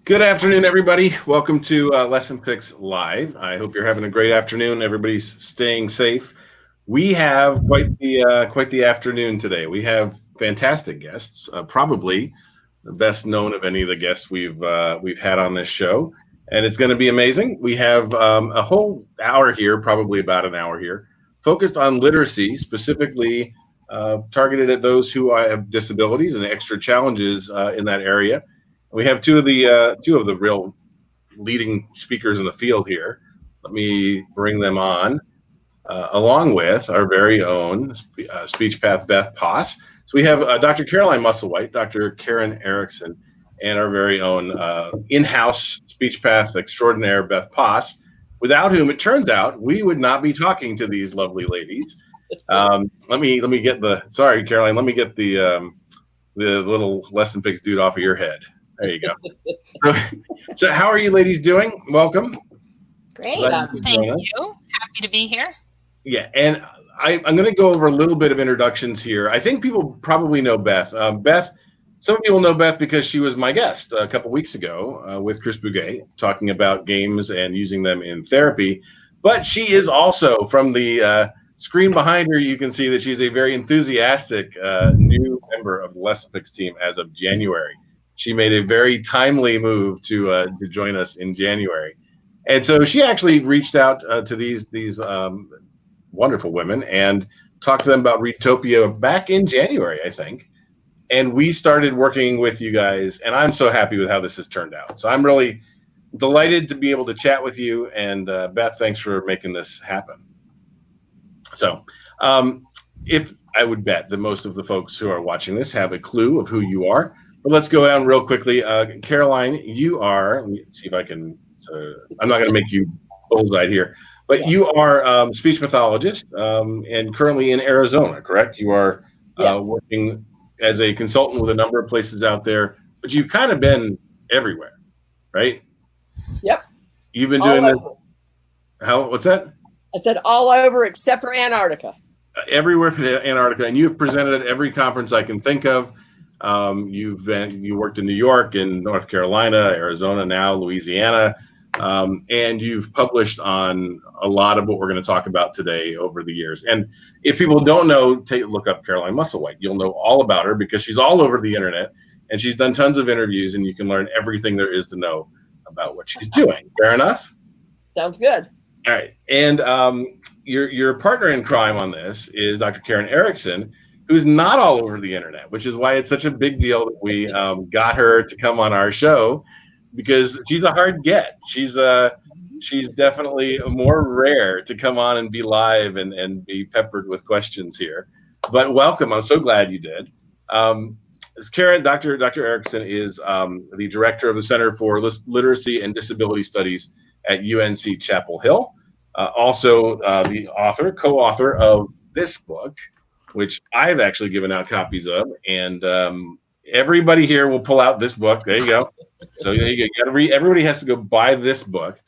Good afternoon, everybody. Welcome to LessonPix Live. I hope you're having a great afternoon. Everybody's staying safe. We have quite the afternoon today. We have fantastic guests, probably the best known of any of the guests we've had on this show, and it's going to be amazing. We have a whole hour here, probably about an hour here, focused on literacy, specifically targeted at those who have disabilities and extra challenges in that area. We have two of the real leading speakers in the field here. Let me bring them on, along with our very own speech path Beth Poss. So we have Dr. Caroline Musselwhite, Dr. Karen Erickson, and our very own in-house speech path extraordinaire Beth Poss, without whom it turns out we would not be talking to these lovely ladies. Let me get sorry, Caroline. Let me get the little LessonPix dude off of your head. There you go. So how are you ladies doing? Welcome. Great. Thank you. Happy to be here. Yeah, and I'm going to go over a little bit of introductions here. I think people probably know Beth. Beth, some people know Beth because she was my guest a couple weeks ago with Chris Bouguet, talking about games and using them in therapy. But she is also, from the screen behind her, you can see that she's a very enthusiastic new member of the LessonPix team as of January. She made a very timely move to join us in January, and so she actually reached out to these wonderful women and talked to them about Readtopia back in January, I think. And we started working with you guys, and I'm so happy with how this has turned out. So I'm really delighted to be able to chat with you. And Beth, thanks for making this happen. So if I would bet that most of the folks who are watching this have a clue of who you are. But let's go down real quickly. Caroline, you are, let me see if I can, I'm not going to make you bullseye here, but you are speech pathologist and currently in Arizona, correct? You are working as a consultant with a number of places out there, but you've kind of been everywhere, right? Yep. You've been doing this. What's that? I said all over except for Antarctica. Everywhere for Antarctica, and you've presented at every conference I can think of. You worked in New York, in North Carolina, Arizona, now Louisiana, and you've published on a lot of what we're going to talk about today over the years. And if people don't know, look up Caroline Musselwhite. You'll know all about her because she's all over the internet, and she's done tons of interviews, and you can learn everything there is to know about what she's doing. Fair enough? Sounds good. All right. And your partner in crime on this is Dr. Karen Erickson, who's not all over the internet, which is why it's such a big deal that we got her to come on our show, because she's a hard get. She's definitely more rare to come on and be live and be peppered with questions here. But welcome. I'm so glad you did. Karen, Dr. Erickson is the director of the Center for Literacy and Disability Studies at UNC Chapel Hill. Also the co-author of this book, which I've actually given out copies of, and everybody here will pull out this book. There you go. So there you go. You got to read. Everybody has to go buy this book.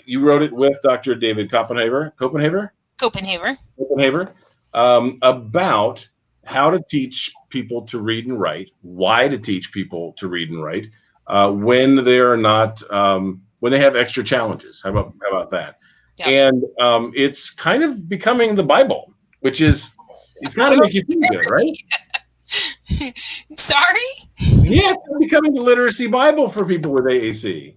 You wrote it with Dr. David Knoppenhaver, about how to teach people to read and write, why to teach people to read and write when they're not, when they have extra challenges. How about that? Yep. And it's kind of becoming the Bible, which is. It's got to make you feel good, right? Sorry? Yeah, it's becoming the literacy Bible for people with AAC.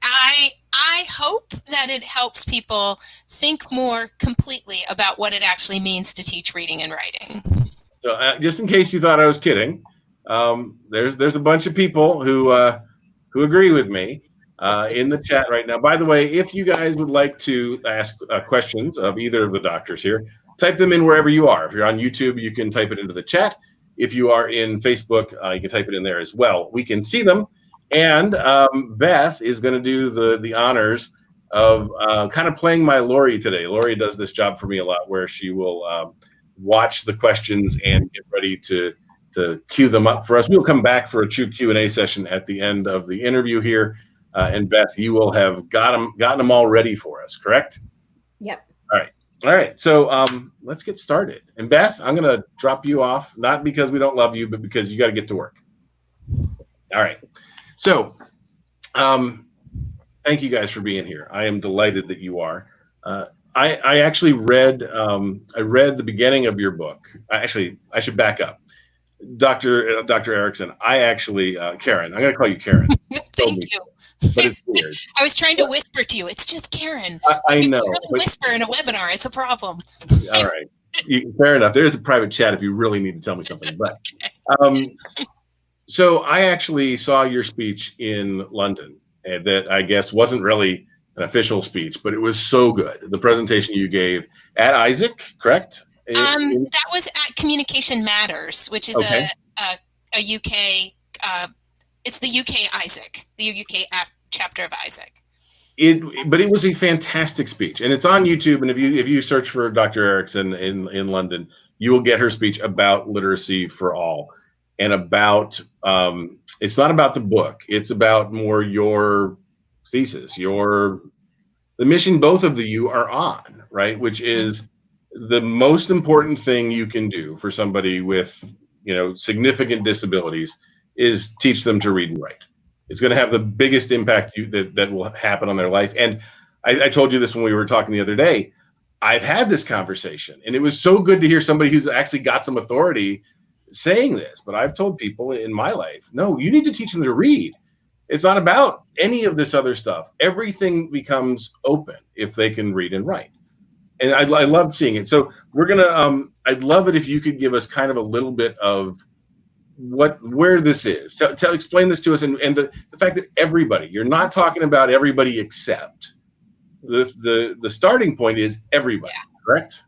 I hope that it helps people think more completely about what it actually means to teach reading and writing. So just in case you thought I was kidding, there's a bunch of people who agree with me in the chat right now. By the way, if you guys would like to ask questions of either of the doctors here, type them in wherever you are. If you're on YouTube, you can type it into the chat. If you are in Facebook, you can type it in there as well. We can see them. And Beth is going to do the honors of kind of playing my Lori today. Lori does this job for me a lot, where she will watch the questions and get ready to queue them up for us. We'll come back for a true Q&A session at the end of the interview here. And Beth, you will have gotten them all ready for us, correct? Yep. All right, so let's get started. And Beth, I'm going to drop you off, not because we don't love you, but because you got to get to work. All right. So Thank you guys for being here. I am delighted that you are. I actually read I read the beginning of your book. I should back up. Dr. Erickson, I actually Karen. I'm going to call you Karen. Thank you. But it's weird. I was trying to whisper to you. It's just Karen. I know. You really whisper in a webinar. It's a problem. All right. Fair enough. There's a private chat if you really need to tell me something. But so I actually saw your speech in London, and that I guess wasn't really an official speech, but it was so good. The presentation you gave at Isaac, correct? That was at Communication Matters, which is a UK. It's the UK Isaac, the UK chapter of Isaac. But it was a fantastic speech, and it's on YouTube. And if you search for Dr. Erickson in London, you will get her speech about literacy for all, and about it's not about the book. It's about more your thesis, the mission both of you are on, right? Which is the most important thing you can do for somebody with significant disabilities is teach them to read and write. It's going to have the biggest impact that will happen on their life. And I told you this when we were talking the other day. I've had this conversation, and it was so good to hear somebody who's actually got some authority saying this. But I've told people in my life, no, you need to teach them to read. It's not about any of this other stuff. Everything becomes open if they can read and write. And I loved seeing it. So we're gonna. I'd love it if you could give us kind of a little bit of where this is. Explain this to us, and the fact that everybody. You're not talking about everybody except the starting point is everybody. Yeah. Correct?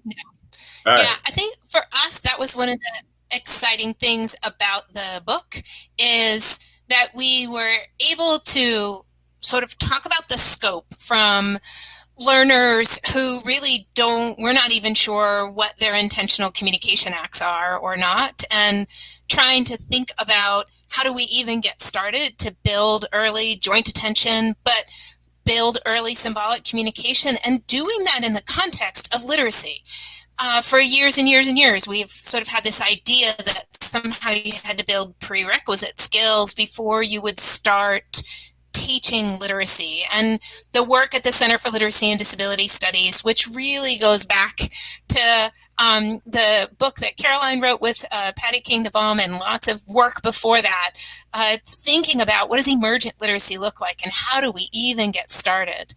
Yeah. Right. Yeah. I think for us that was one of the exciting things about the book is that we were able to sort of talk about the scope from learners who really we're not even sure what their intentional communication acts are or not, and trying to think about how do we even get started to build early joint attention, but build early symbolic communication, and doing that in the context of literacy. For years and years and years, we've sort of had this idea that somehow you had to build prerequisite skills before you would start teaching literacy. And the work at the Center for Literacy and Disability Studies, which really goes back to the book that Caroline wrote with Patty King-DeBaum and lots of work before that, thinking about what does emergent literacy look like and how do we even get started.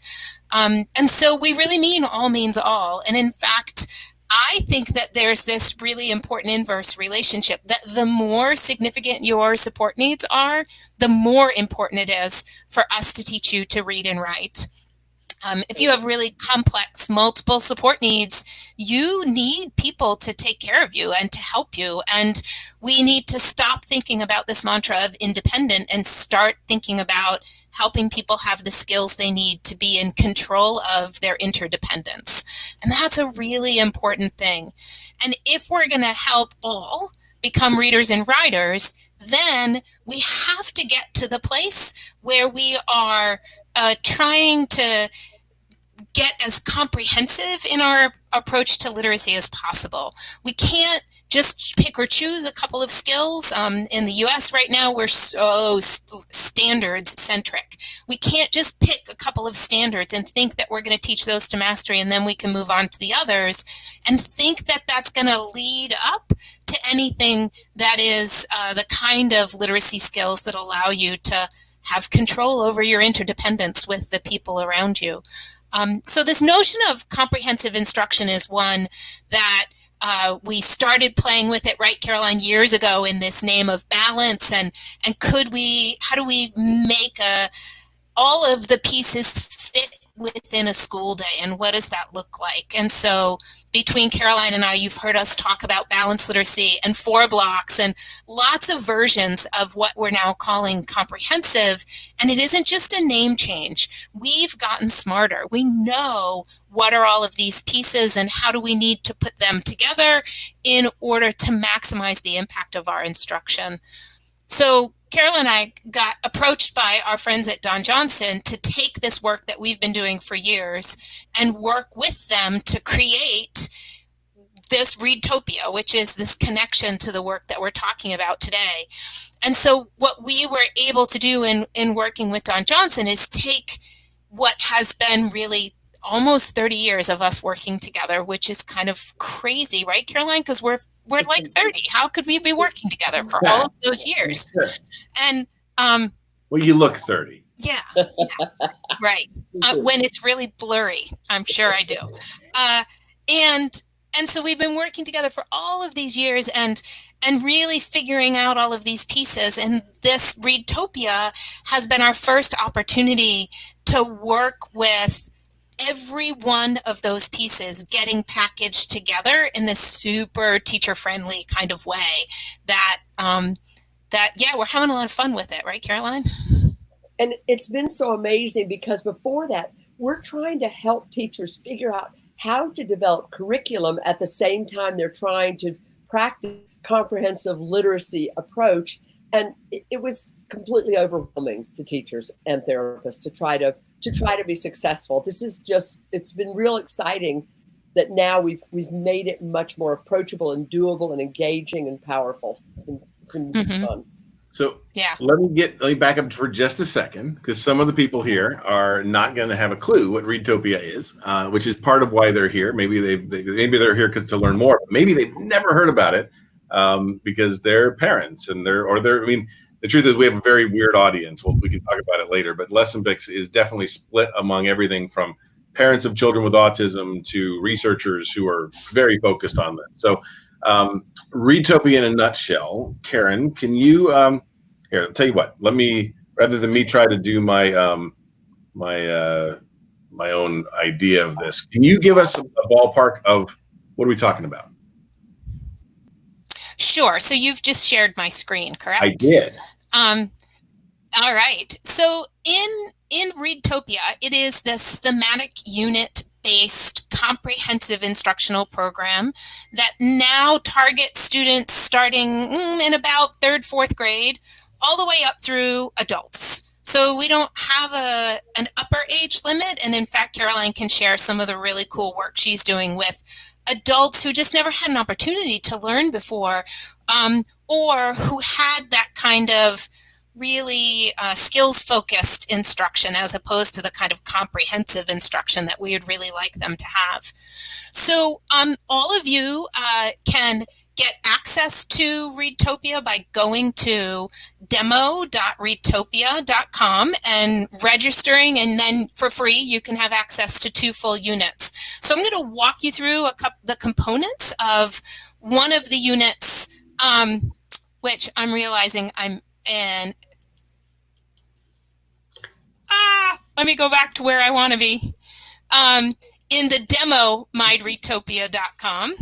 And so we really mean all means all. And in fact, I think that there's this really important inverse relationship that the more significant your support needs are, the more important it is for us to teach you to read and write. If you have really complex, multiple support needs, you need people to take care of you and to help you. And we need to stop thinking about this mantra of independent and start thinking about helping people have the skills they need to be in control of their interdependence. And that's a really important thing. And if we're going to help all become readers and writers, then we have to get to the place where we are trying to get as comprehensive in our approach to literacy as possible. We can't just pick or choose a couple of skills. In the US right now, we're so standards centric. We can't just pick a couple of standards and think that we're going to teach those to mastery and then we can move on to the others and think that that's going to lead up to anything that is the kind of literacy skills that allow you to have control over your interdependence with the people around you. So this notion of comprehensive instruction is one that we started playing with it, right, Caroline, years ago in this name of balance, and how do we make all of the pieces fit within a school day, and what does that look like? And so between Caroline and I, you've heard us talk about balanced literacy and 4 blocks and lots of versions of what we're now calling comprehensive. And it isn't just a name change. We've gotten smarter. We know what are all of these pieces and how do we need to put them together in order to maximize the impact of our instruction. So Carol and I got approached by our friends at Don Johnson to take this work that we've been doing for years and work with them to create this Readtopia, which is this connection to the work that we're talking about today. And so what we were able to do in working with Don Johnson is take what has been really almost 30 years of us working together, which is kind of crazy, right, Caroline? Because we're like 30. How could we be working together for all of those years? And well, you look 30. Yeah, right. When it's really blurry, I'm sure I do. And so we've been working together for all of these years and really figuring out all of these pieces. And this Readtopia has been our first opportunity to work with every one of those pieces getting packaged together in this super teacher-friendly kind of way that we're having a lot of fun with it, right, Caroline? And it's been so amazing because before that, we're trying to help teachers figure out how to develop curriculum at the same time they're trying to practice comprehensive literacy approach. And it was completely overwhelming to teachers and therapists to try to be successful. This is just, it's been real exciting that now we've made it much more approachable and doable and engaging and powerful. It's been fun. So let me back up for just a second, because some of the people here are not going to have a clue what Readtopia is, which is part of why they're here. Maybe maybe they're here to learn more. But maybe they've never heard about it because they're parents and I mean, the truth is we have a very weird audience. Well, we can talk about it later, but LessonPix is definitely split among everything from parents of children with autism to researchers who are very focused on this. So Readtopia in a nutshell. Karen, can you here, I'll tell you what, let me, rather than me try to do my my own idea of this, can you give us a ballpark of what are we talking about? Sure. So you've just shared my screen, correct? I did. All right. So in Readtopia, it is this thematic unit-based comprehensive instructional program that now targets students starting in about 3rd, 4th grade, all the way up through adults. So we don't have an upper age limit. And in fact, Caroline can share some of the really cool work she's doing with adults who just never had an opportunity to learn before, or who had that kind of really skills-focused instruction as opposed to the kind of comprehensive instruction that we would really like them to have. So all of you can get access to Readtopia by going to demo.readtopia.com and registering, and then for free you can have access to 2 full units. So I'm going to walk you through the components of one of the units, which I'm realizing I'm in. Let me go back to where I want to be. In the demo, myreadtopia.com.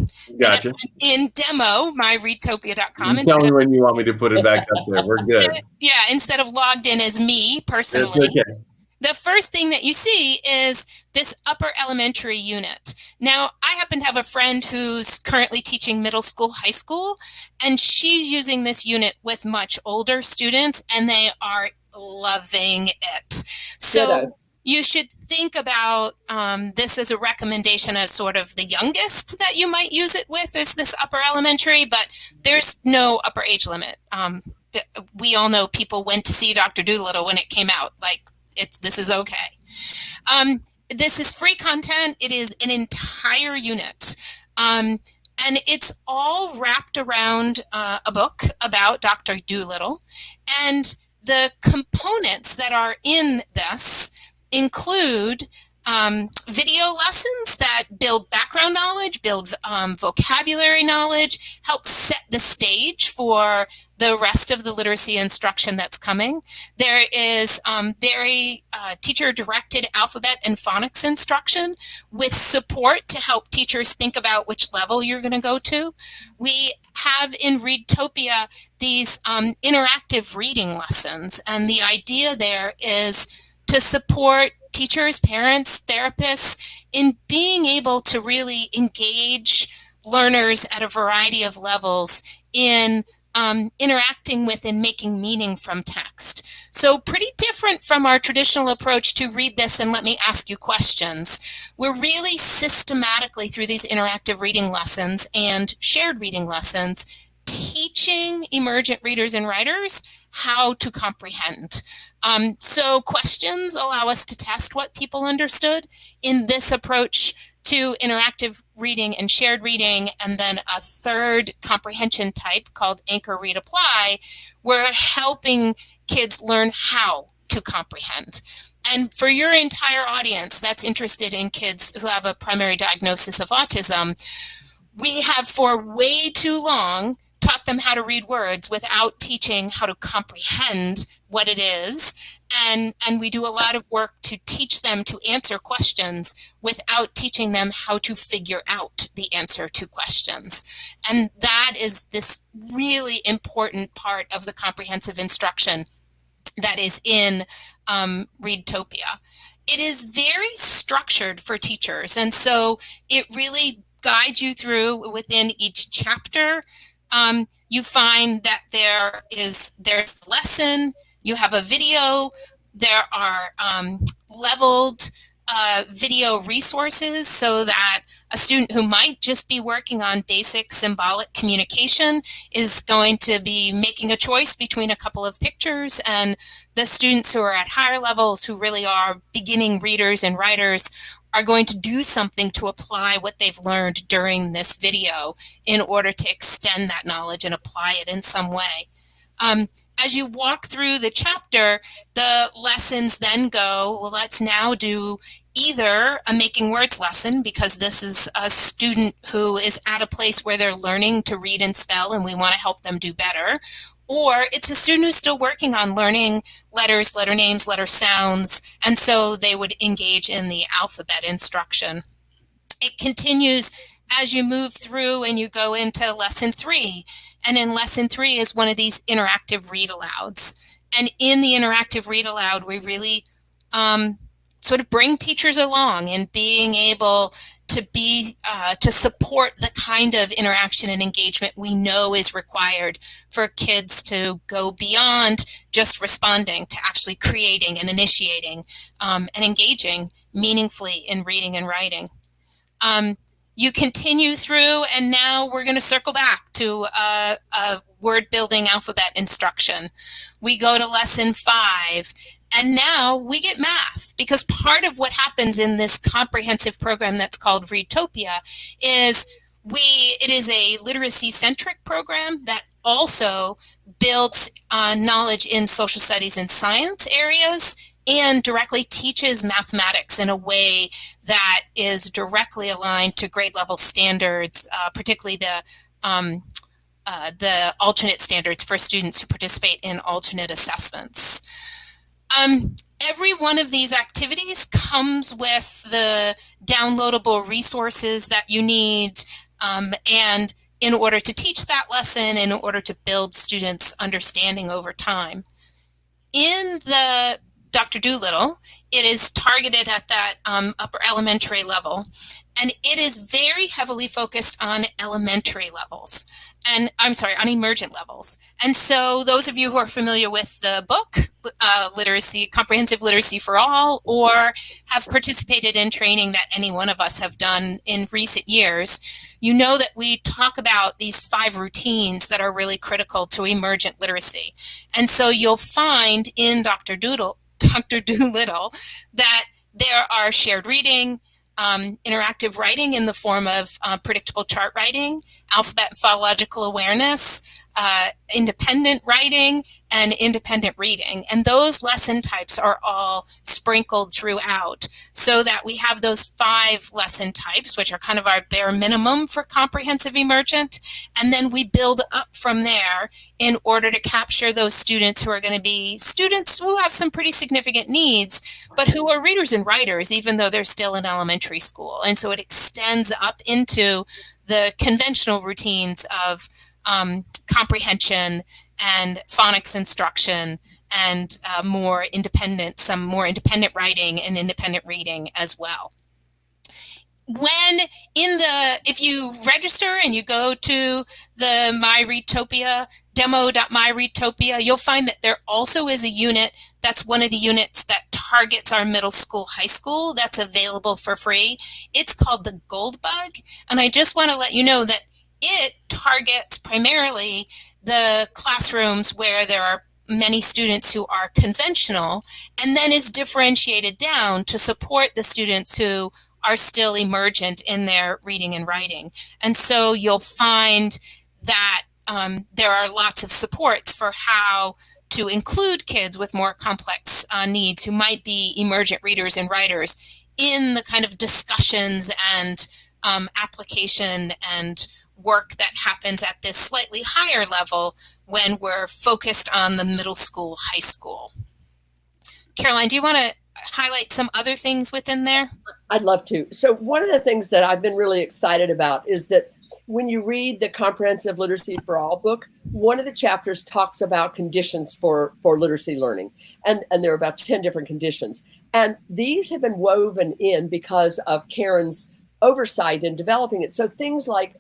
Gotcha. In demo, myreadtopia.com. Tell me when you want me to put it back up there. We're good. Yeah, instead of logged in as me personally. That's okay. The first thing that you see is this upper elementary unit. Now, I happen to have a friend who's currently teaching middle school, high school, and she's using this unit with much older students, and they are loving it. So you should think about this as a recommendation as sort of the youngest that you might use it with is this upper elementary, but there's no upper age limit. We all know people went to see Dr. Dolittle when it came out. Like, this is okay. This is free content. It is an entire unit. And it's all wrapped around a book about Dr. Dolittle. And the components that are in this include video lessons that build background knowledge, build vocabulary knowledge, help set the stage for the rest of the literacy instruction that's coming. There is very teacher-directed alphabet and phonics instruction with support to help teachers think about which level you're going to go to. We have in Readtopia these interactive reading lessons, and the idea there is to support teachers, parents, therapists in being able to really engage learners at a variety of levels in interacting with and making meaning from text. So pretty different from our traditional approach to read this and let me ask you questions. We're really systematically, through these interactive reading lessons and shared reading lessons, teaching emergent readers and writers how to comprehend. So questions allow us to test what people understood. In this approach to interactive reading and shared reading, and then a third comprehension type called Anchor, Read, Apply, we're helping kids learn how to comprehend. And for your entire audience that's interested in kids who have a primary diagnosis of autism, we have for way too long taught them how to read words without teaching how to comprehend what it is. And we do a lot of work to teach them to answer questions without teaching them how to figure out the answer to questions. And that is this really important part of the comprehensive instruction that is in Readtopia. It is very structured for teachers, and so it really guides you through within each chapter. You find that there's a lesson, you have a video, there are leveled video resources so that a student who might just be working on basic symbolic communication is going to be making a choice between a couple of pictures, and the students who are at higher levels, who really are beginning readers and writers, are going to do something to apply what they've learned during this video in order to extend that knowledge and apply it in some way. As you walk through the chapter, the lessons then go, well, let's now do either a making words lesson, because this is a student who is at a place where they're learning to read and spell and we want to help them do better. Or it's a student who's still working on learning letters, letter names, letter sounds, and so they would engage in the alphabet instruction. It continues as you move through and you go into lesson 3. And in lesson 3 is one of these interactive read alouds. And in the interactive read aloud, we really sort of bring teachers along in being able to support the kind of interaction and engagement we know is required for kids to go beyond just responding to actually creating and initiating and engaging meaningfully in reading and writing. You continue through, and now we're going to circle back to a word building alphabet instruction. We go to lesson 5. And now we get math, because part of what happens in this comprehensive program that's called Readtopia is it is a literacy-centric program that also builds knowledge in social studies and science areas and directly teaches mathematics in a way that is directly aligned to grade level standards, particularly the alternate standards for students who participate in alternate assessments. Every one of these activities comes with the downloadable resources that you need, and in order to teach that lesson, in order to build students' understanding over time. In the Dr. Dolittle, it is targeted at that upper elementary level, and it is very heavily focused on elementary levels. And I'm sorry, on emergent levels. And so those of you who are familiar with the book, Literacy, Comprehensive Literacy for All, or have participated in training that any one of us have done in recent years, you know that we talk about these 5 routines that are really critical to emergent literacy. And so you'll find in Dr. Dolittle that there are shared reading, interactive writing in the form of predictable chart writing, alphabet and phonological awareness, independent writing, and independent reading. And those lesson types are all sprinkled throughout so that we have those 5 lesson types, which are kind of our bare minimum for comprehensive emergent. And then we build up from there in order to capture those students who are going to be students who have some pretty significant needs, but who are readers and writers, even though they're still in elementary school. And so it extends up into the conventional routines of comprehension and phonics instruction and some more independent writing and independent reading as well. if you register and you go to the Readtopia, demo.myreadtopia, you'll find that there also is a unit that's one of the units that targets our middle school, high school, that's available for free. It's called the Goldbug, and I just want to let you know that it targets primarily the classrooms where there are many students who are conventional, and then is differentiated down to support the students who are still emergent in their reading and writing. And so you'll find that there are lots of supports for how to include kids with more complex needs who might be emergent readers and writers in the kind of discussions and application and work that happens at this slightly higher level when we're focused on the middle school, high school. Caroline, do you want to highlight some other things within there? I'd love to. So one of the things that I've been really excited about is that when you read the Comprehensive Literacy for All book, one of the chapters talks about conditions for literacy learning. And there are about 10 different conditions. And these have been woven in because of Karen's oversight in developing it. So things like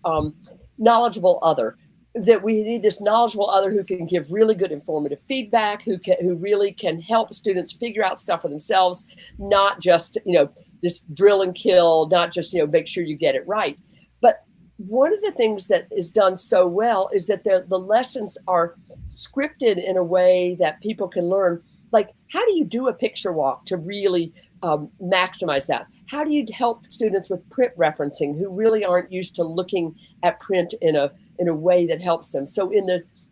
knowledgeable other, that we need this knowledgeable other who can give really good informative feedback, who really can help students figure out stuff for themselves, not just, this drill and kill, not just, make sure you get it right. But one of the things that is done so well is that the lessons are scripted in a way that people can learn. Like, how do you do a picture walk to really maximize that? How do you help students with print referencing who really aren't used to looking at print in a way that helps them? So in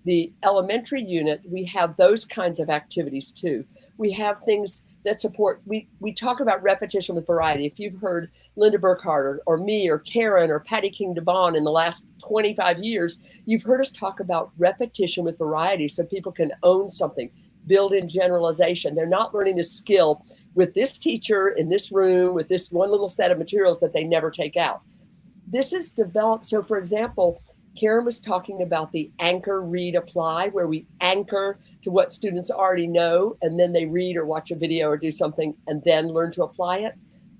the elementary unit, we have those kinds of activities too. We have things that support, we talk about repetition with variety. If you've heard Linda Burkhardt or me or Karen or Patty King DeBon in the last 25 years, you've heard us talk about repetition with variety so people can own something, build in generalization. They're not learning this skill with this teacher in this room with this one little set of materials that they never take out. This is developed. So for example, Karen was talking about the anchor, read, apply, where we anchor to what students already know, and then they read or watch a video or do something and then learn to apply it.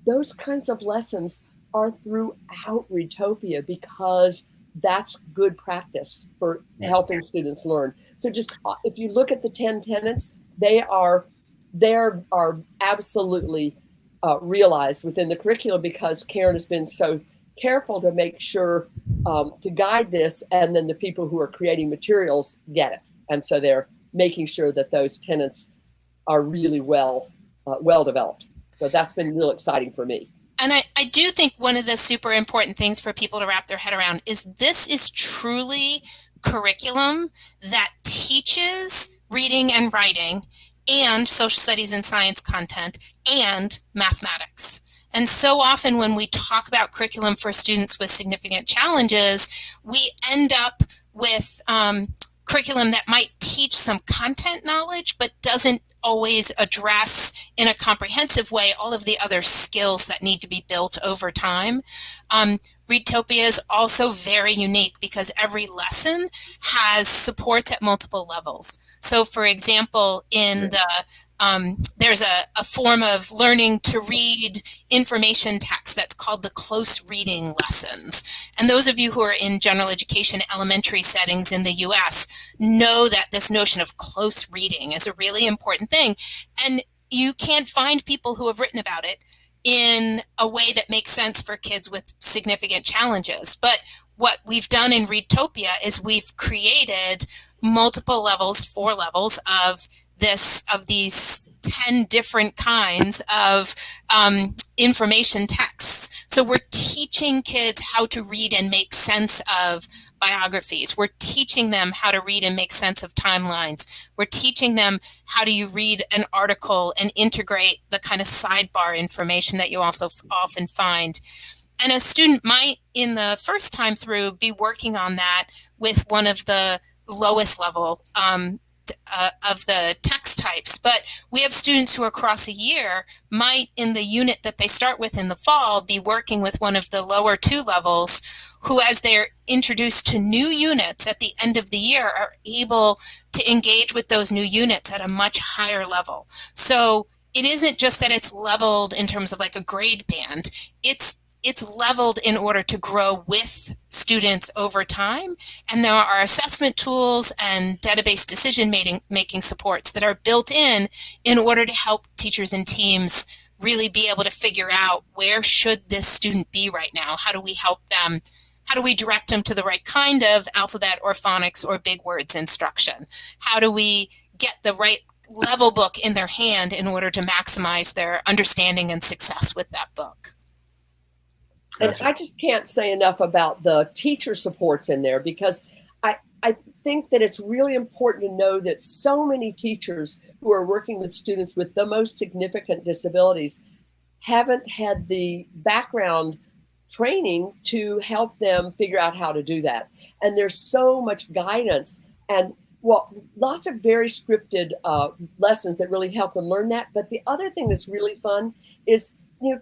Those kinds of lessons are throughout Readtopia because that's good practice for helping students learn. So just if you look at the 10 tenets, they are absolutely realized within the curriculum because Karen has been so careful to make sure to guide this, and then the people who are creating materials get it. And so they're making sure that those tenets are really well developed. So that's been real exciting for me. And I do think one of the super important things for people to wrap their head around is this is truly curriculum that teaches reading and writing and social studies and science content and mathematics. And so often when we talk about curriculum for students with significant challenges, we end up with curriculum that might teach some content knowledge, but doesn't always address in a comprehensive way all of the other skills that need to be built over time. Readtopia is also very unique because every lesson has supports at multiple levels. So for example, in the there's a form of learning to read information text that's called the close reading lessons. And those of you who are in general education elementary settings in the US know that this notion of close reading is a really important thing. And you can't find people who have written about it in a way that makes sense for kids with significant challenges. But what we've done in Readtopia is we've created multiple levels, 4 levels of these 10 different kinds of information texts. So we're teaching kids how to read and make sense of biographies. We're teaching them how to read and make sense of timelines. We're teaching them how do you read an article and integrate the kind of sidebar information that you also often find. And a student might, in the first time through, be working on that with one of the lowest level of the text types, but we have students who across a year might, in the unit that they start with in the fall, be working with one of the lower 2 levels who, as they're introduced to new units at the end of the year, are able to engage with those new units at a much higher level. So it isn't just that it's leveled in terms of like a grade band, it's it's leveled in order to grow with students over time. And there are assessment tools and database decision-making supports that are built in order to help teachers and teams really be able to figure out, where should this student be right now? How do we help them? How do we direct them to the right kind of alphabet or phonics or big words instruction? How do we get the right level book in their hand in order to maximize their understanding and success with that book? And I just can't say enough about the teacher supports in there, because I think that it's really important to know that so many teachers who are working with students with the most significant disabilities haven't had the background training to help them figure out how to do that. And there's so much guidance and lots of very scripted lessons that really help them learn that. But the other thing that's really fun is,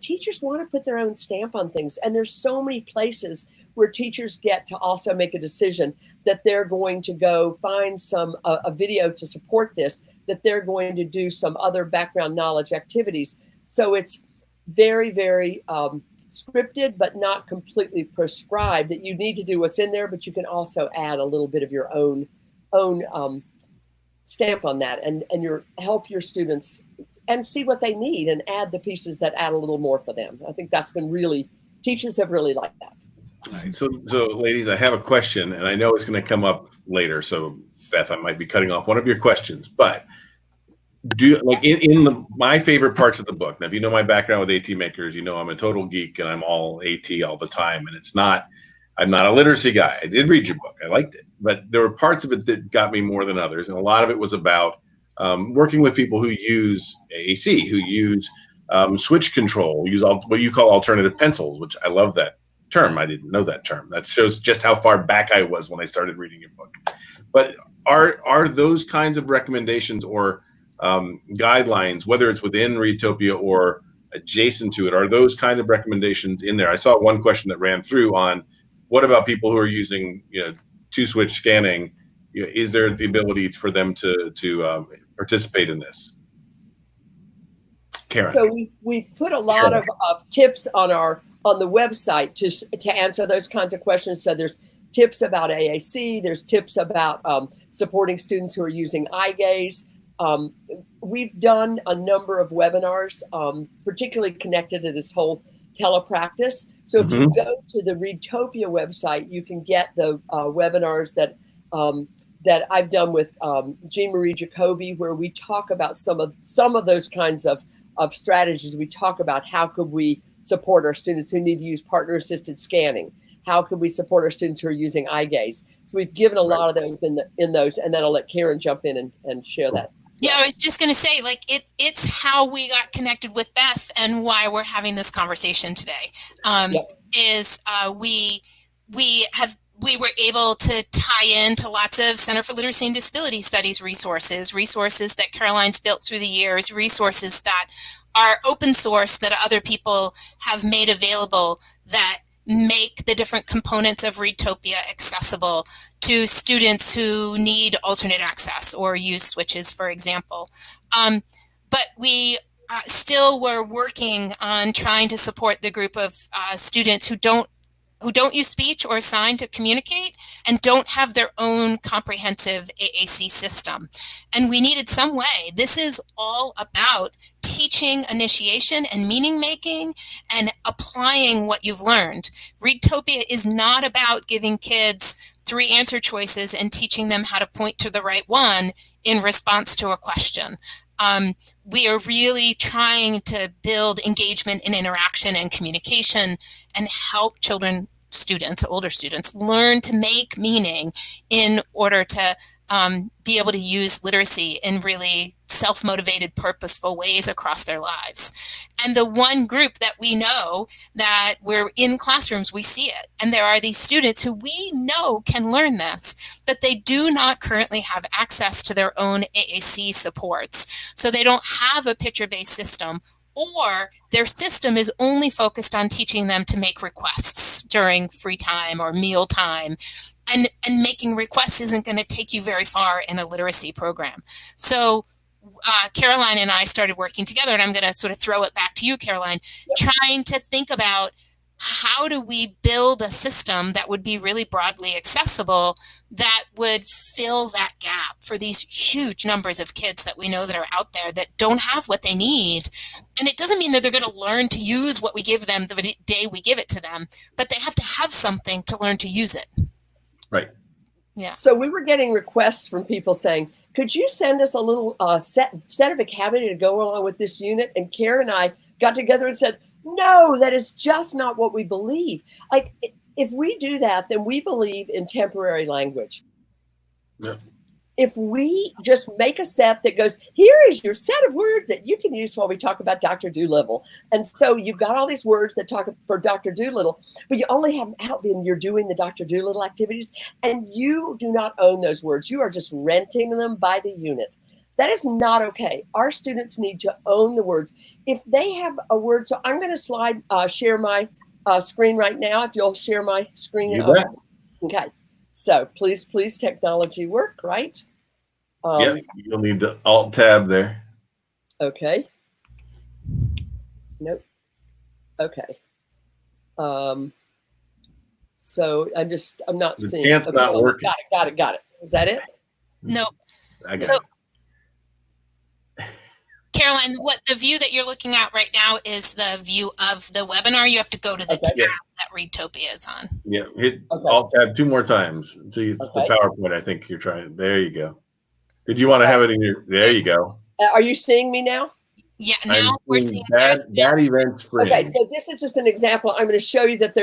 teachers want to put their own stamp on things. And there's so many places where teachers get to also make a decision that they're going to go find a video to support this, that they're going to do some other background knowledge activities. So it's very, very scripted, but not completely prescribed, that you need to do what's in there, but you can also add a little bit of your own stamp on that and help your students and see what they need and add the pieces that add a little more for them. I think that's been teachers have really liked that. All right, so ladies, I have a question, and I know it's going to come up later. So Beth, I might be cutting off one of your questions, but my favorite parts of the book. Now, if you know my background with AT makers, I'm a total geek and I'm all AT all the time. And I'm not a literacy guy. I did read your book. I liked it, but there were parts of it that got me more than others. And a lot of it was about working with people who use AAC, who use switch control, use what you call alternative pencils, which I love that term. I didn't know that term. That shows just how far back I was when I started reading your book. But are those kinds of recommendations or guidelines, whether it's within Readtopia or adjacent to it, are those kinds of recommendations in there? I saw one question that ran through on, what about people who are using two-switch scanning? Is there the ability for them to participate in this? Karen. So we've put a lot of tips on the website to answer those kinds of questions. So there's tips about AAC. There's tips about supporting students who are using eye gaze. We've done a number of webinars, particularly connected to this whole telepractice. So if you go to the Readtopia website, you can get the webinars that I've done with Jean Marie Jacoby, where we talk about some of those kinds of strategies. We talk about how could we support our students who need to use partner-assisted scanning. How could we support our students who are using eye gaze? So we've given a lot of those in those, and then I'll let Karen jump in and share that. Yeah, I was just going to say, it's how we got connected with Beth and why we're having this conversation today. We were able to tie into lots of Center for Literacy and Disability Studies resources that Caroline's built through the years, resources that are open source that other people have made available that make the different components of Readtopia accessible to students who need alternate access or use switches, for example. But we still were working on trying to support the group of students who don't use speech or sign to communicate and don't have their own comprehensive AAC system. And we needed some way. This is all about teaching initiation and meaning making and applying what you've learned. Readtopia is not about giving kids 3 answer choices and teaching them how to point to the right one in response to a question. We are really trying to build engagement and interaction and communication and help older students, learn to make meaning in order to be able to use literacy in really self-motivated, purposeful ways across their lives. And the one group that we know that we're in classrooms, we see it. And there are these students who we know can learn this, but they do not currently have access to their own AAC supports. So they don't have a picture-based system, or their system is only focused on teaching them to make requests during free time or meal time. And making requests isn't going to take you very far in a literacy program. So Caroline and I started working together, and I'm going to sort of throw it back to you, Caroline, trying to think about how do we build a system that would be really broadly accessible that would fill that gap for these huge numbers of kids that we know that are out there that don't have what they need. And it doesn't mean that they're going to learn to use what we give them the day we give it to them, but they have to have something to learn to use it. Right. Yeah. So we were getting requests from people saying, could you send us a little set of vocabulary to go along with this unit? And Karen and I got together and said, no, that is just not what we believe. Like, if we do that, then we believe in temporary language. Yeah. If we just make a set that goes, here is your set of words that you can use while we talk about Dr. Dolittle. And so you've got all these words that talk for Dr. Dolittle, but you only have them out when you're doing the Dr. Dolittle activities, and you do not own those words. You are just renting them by the unit. That is not okay. Our students need to own the words. If they have a word, so I'm going to share my screen right now. If you'll share my screen. You bet. Okay. So please, technology work, right? Yeah, you'll need the Alt tab there. Okay. Nope. Okay. So I'm not seeing. It's not working. Got it. Is that it? No. I got it. Caroline, what the view that you're looking at right now is the view of the webinar. You have to go to the tab that Readtopia is on. Yeah, hit Alt tab 2 more times. See, it's the PowerPoint I think you're trying. There you go. Did you want to have it in your? There you go. Are you seeing me now? Yeah, now we're seeing that event screen. Okay, so this is just an example. I'm going to show you that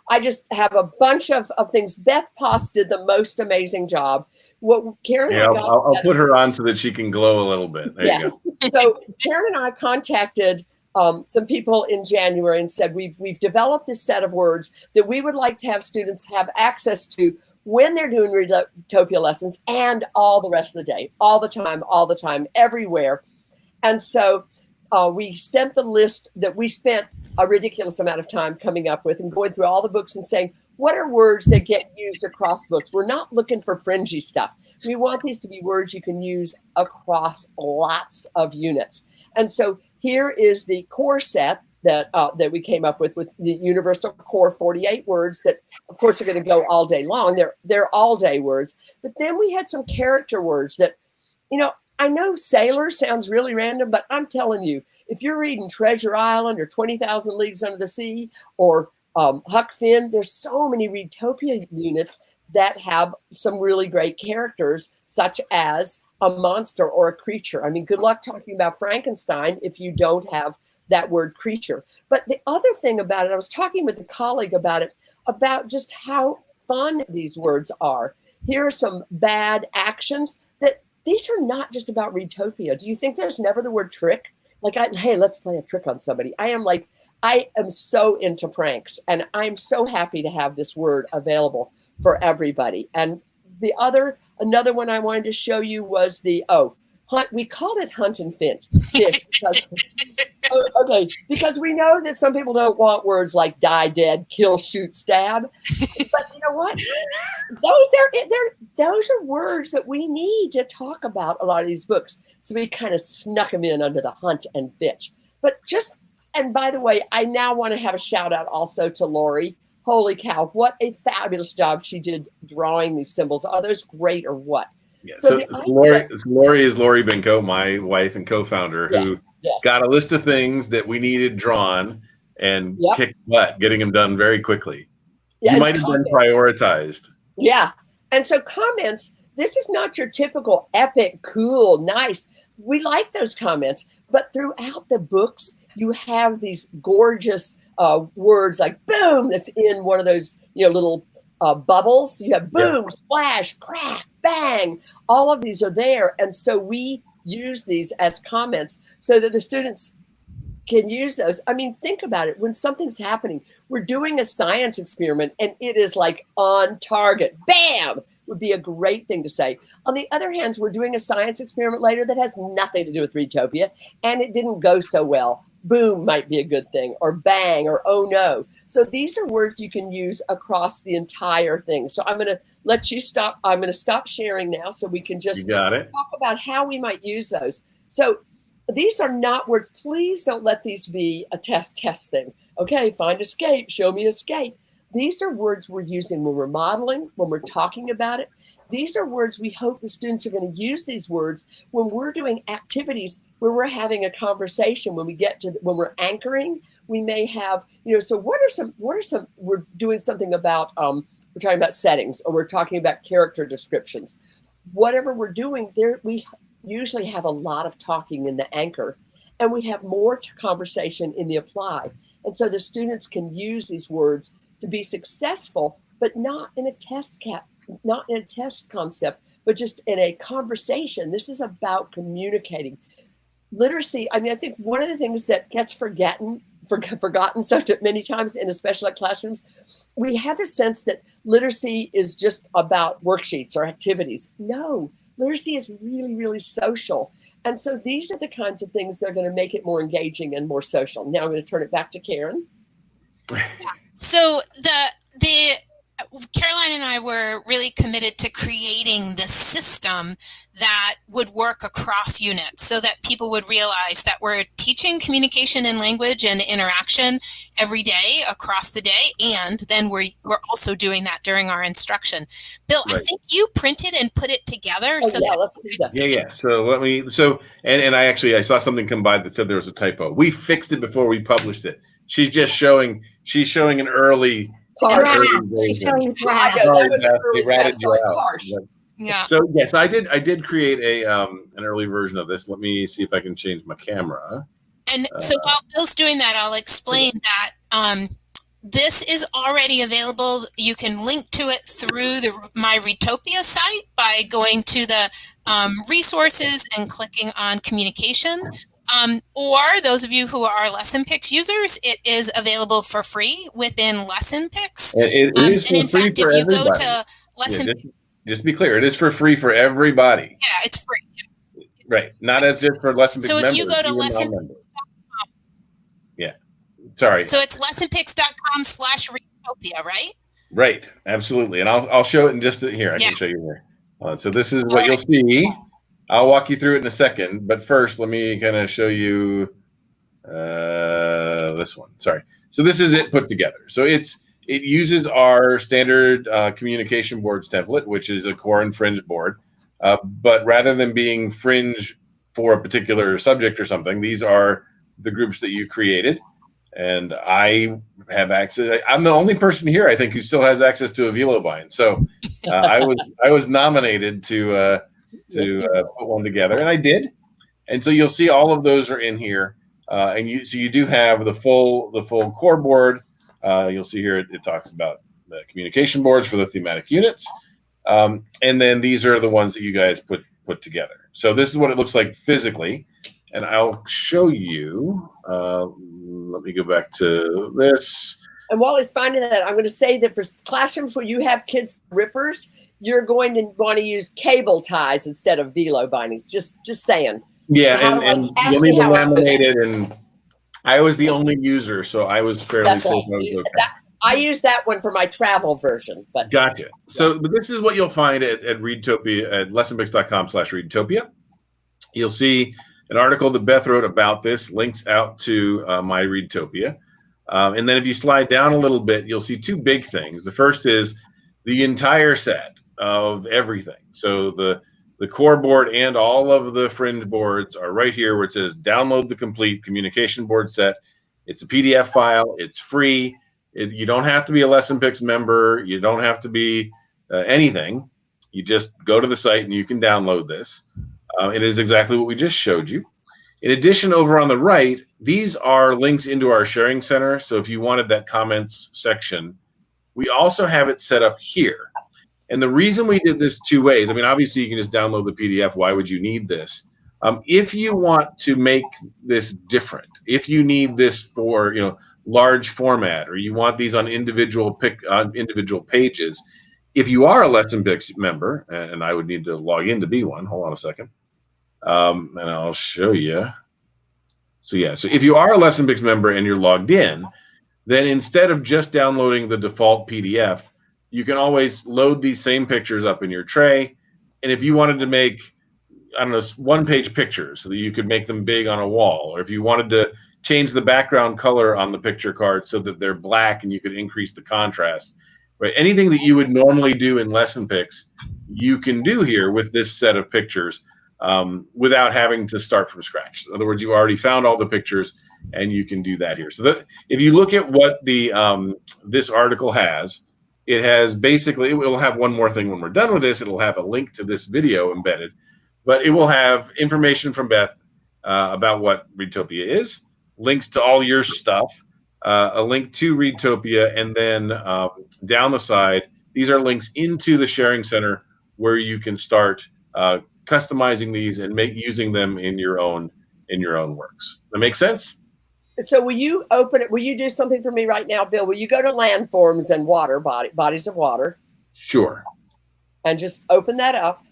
I just have a bunch of things. Beth Poss did the most amazing job. What Karen and I got. I'll put her on so that she can glow a little bit. There you go. So Karen and I contacted some people in January and said, we've developed this set of words that we would like to have students have access to when they're doing Readtopia lessons and all the rest of the day, all the time, everywhere. And so we sent the list that we spent a ridiculous amount of time coming up with and going through all the books and saying, what are words that get used across books? We're not looking for fringy stuff. We want these to be words you can use across lots of units. And so here is the core set that we came up with the universal core 48 words that, of course, are going to go all day long. They're all day words. But then we had some character words that, I know sailor sounds really random, but I'm telling you, if you're reading Treasure Island or 20,000 Leagues Under the Sea or Huck Finn, there's so many Readtopia units that have some really great characters, such as a monster or a creature. I mean, good luck talking about Frankenstein if you don't have that word creature. But the other thing about it, I was talking with a colleague about it, about just how fun these words are. Here are some bad actions that these are not just about Readtopia. Do you think there's never the word trick? Like, hey, let's play a trick on somebody. I am so into pranks, and I'm so happy to have this word available for everybody. And another one I wanted to show you was the hunt. We called it hunt and fish because we know that some people don't want words like die, dead, kill, shoot, stab. But you know what? Those are words that we need to talk about a lot of these books. So we kind of snuck them in under the hunt and fish. And by the way, I now want to have a shout out also to Lori. Holy cow, what a fabulous job she did drawing these symbols. Are those great or what? Yeah, so Lori is Lori Binko, my wife and co-founder, who got a list of things that we needed drawn and kicked butt, getting them done very quickly. Yeah, you might have been prioritized. Yeah. And so comments, this is not your typical epic, cool, nice. We like those comments, but throughout the books, you have these gorgeous words like boom, that's in one of those little bubbles. You have boom, splash, crack, bang. All of these are there. And so we use these as comments so that the students can use those. I mean, think about it. When something's happening, we're doing a science experiment and it is like on target. Bam! Would be a great thing to say. On the other hand, we're doing a science experiment later that has nothing to do with Readtopia and it didn't go so well. Boom might be a good thing, or bang, or oh no. So these are words you can use across the entire thing. So I'm going to let you stop. I'm going to stop sharing now so we can just talk about how we might use those. So These are not words. Please don't let these be a test thing. Okay, find escape, show me escape. These are words we're using when we're modeling, when we're talking about it. These are words we hope the students are going to use these words when we're doing activities where we're having a conversation. When we're anchoring, we may have, so what are some, we're doing something about, we're talking about settings, or we're talking about character descriptions. Whatever we're doing there, we usually have a lot of talking in the anchor, and we have more conversation in the apply. And so the students can use these words to be successful, but not in a test concept, but just in a conversation. This is about communicating. Literacy, I think one of the things that gets forgotten so many times in especially like classrooms, we have a sense that literacy is just about worksheets or activities. No, literacy is really, really social. And so these are the kinds of things that are going to make it more engaging and more social. Now I'm going to turn it back to Karen. So the Caroline and I were really committed to creating this system that would work across units so that people would realize that we're teaching communication and language and interaction every day across the day, and then we're also doing that during our instruction. Bill, right. I think you printed and put it together. Oh, so yeah, let's do that. Yeah. So I saw something come by that said there was a typo. We fixed it before we published it. She's showing an early version. Yeah. So yes, I did create an early version of this. Let me see if I can change my camera. And so while Bill's doing that, I'll explain that this is already available. You can link to it through my Readtopia site by going to the resources and clicking on communication. Or those of you who are LessonPix users, it is available for free within LessonPix. It is and in free fact, for if you everybody. go to LessonPix, just to be clear, it is for free for everybody. Yeah, it's free. Right, not as if for LessonPix so members. So if you go to LessonPix.com. Yeah, sorry. So it's lessonpix.com/Readtopia, right? Right, absolutely. And I'll show it in just here. I can show you here. So this is what you'll see. I'll walk you through it in a second, but first let me kind of show you this one. Sorry. So this is it put together. So it uses our standard communication boards template, which is a core and fringe board. But rather than being fringe for a particular subject or something, these are the groups that you created. And I have access. I'm the only person here, I think, who still has access to a Velobind. So I was nominated to put one together, and I did. And so you'll see all of those are in here, and you do have the full core board. You'll see here it talks about the communication boards for the thematic units, and then these are the ones that you guys put together. So this is what it looks like physically, and I'll show you. Let me go back to this. And while he's finding that, I'm going to say that for classrooms where you have kids rippers, you're going to want to use cable ties instead of velo bindings. Just saying. Yeah, and you'll need to laminate it. And I was the only user, so I was fairly safe. Okay. I use that one for my travel version. But gotcha. So, but this is what you'll find at Readtopia at lessonpix.com/Readtopia. You'll see an article that Beth wrote about this, links out to my Readtopia. And then if you slide down a little bit, you'll see two big things. The first is the entire set of everything. So the core board and all of the fringe boards are right here where it says download the complete communication board set. It's a PDF file. It's free. You don't have to be a LessonPix member. You don't have to be anything. You just go to the site and you can download this. It is exactly what we just showed you. In addition, over on the right, these are links into our sharing center. So if you wanted that comments section, we also have it set up here. And the reason we did this two ways, I mean, obviously you can just download the PDF. Why would you need this? If you want to make this different, if you need this for, large format, or you want these on individual pages, if you are a LessonPix member, and I would need to log in to be one, hold on a second. And I'll show you. So if you are a LessonPix member and you're logged in, then instead of just downloading the default PDF, you can always load these same pictures up in your tray. And if you wanted to make, I don't know, one-page pictures so that you could make them big on a wall, or if you wanted to change the background color on the picture card so that they're black and you could increase the contrast, right? Anything that you would normally do in LessonPix, you can do here with this set of pictures without having to start from scratch. In other words, you already found all the pictures and you can do that here. So that, if you look at what the this article has, it has basically, it will have one more thing when we're done with this. It'll have a link to this video embedded, but it will have information from Beth about what Readtopia is, links to all your stuff, a link to Readtopia, and then down the side, these are links into the sharing center where you can start customizing these and using them in your own works. That make sense? So will you open it? Will you do something for me right now, Bill? Will you go to landforms and water bodies of water? Sure. And just open that up.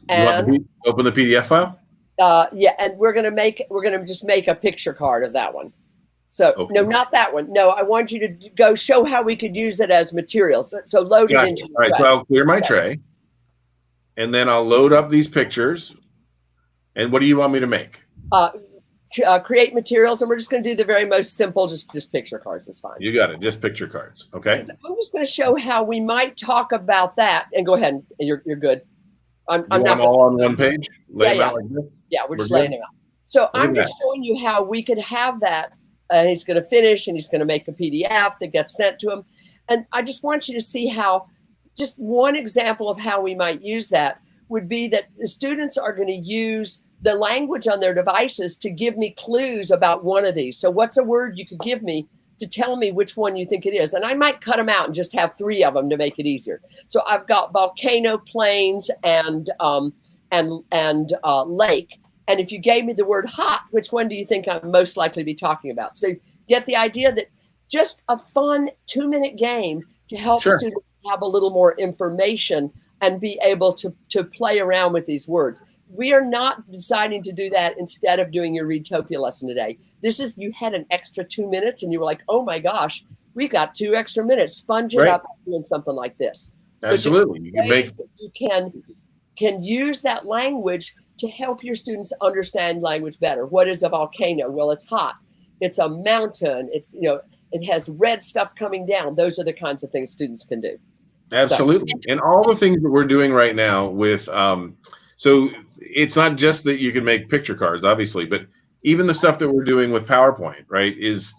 And open the PDF file? Yeah, and we're gonna just make a picture card of that one. So okay. No, not that one. No, I want you to go show how we could use it as materials. So load it into. All right, so I'll clear my tray, and then I'll load up these pictures. And what do you want me to make? Create materials, and we're just going to do the very most simple, just picture cards. It's fine. You got it. Just picture cards. Okay. So I'm just going to show how we might talk about that. And go ahead. And you're good. I'm not all on one page. Lay them out like this? Yeah, we're just laying them out. So I'm just showing you how we could have that. And he's going to finish, and he's going to make a PDF that gets sent to him. And I just want you to see how, just one example of how we might use that would be that the students are going to use the language on their devices to give me clues about one of these. So what's a word you could give me to tell me which one you think it is? And I might cut them out and just have 3 of them to make it easier. So I've got volcano, plains, and lake. And if you gave me the word hot, which one do you think I'm most likely to be talking about? So get the idea that just a fun 2-minute game to help students have a little more information and be able to play around with these words. We are not deciding to do that instead of doing your Readtopia lesson today. This is, you had an extra 2 minutes and you were like, oh my gosh, we've got 2 extra minutes. Sponge it up doing something like this. Absolutely. So you can use that language to help your students understand language better. What is a volcano? Well, it's hot. It's a mountain. It's, it has red stuff coming down. Those are the kinds of things students can do. Absolutely. So, and all the things that we're doing right now with, so it's not just that you can make picture cards, obviously, but even the stuff that we're doing with PowerPoint, right, is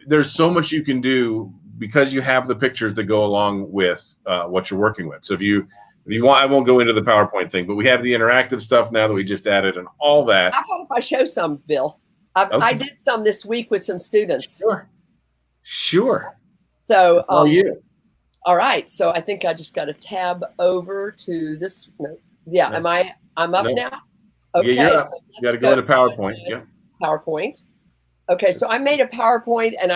there's so much you can do because you have the pictures that go along with what you're working with. So if you want, I won't go into the PowerPoint thing, but we have the interactive stuff now that we just added and all that. How about if I show some, Bill? I did some this week with some students. Sure. So, all right. So I think I just got to tab over to this. Yeah. No. I'm up now? Okay. Yeah, so you got to go into PowerPoint. Yeah. PowerPoint. Okay. So I made a PowerPoint, and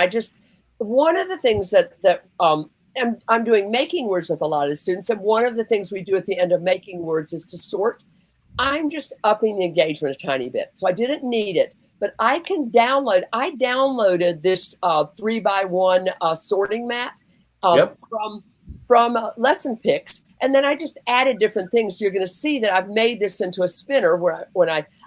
one of the things that I'm doing making words with a lot of the students. And one of the things we do at the end of making words is to sort. I'm just upping the engagement a tiny bit. So I didn't need it, but I downloaded this 3x1 sorting mat from LessonPix. And then I just added different things. You're going to see that I've made this into a spinner where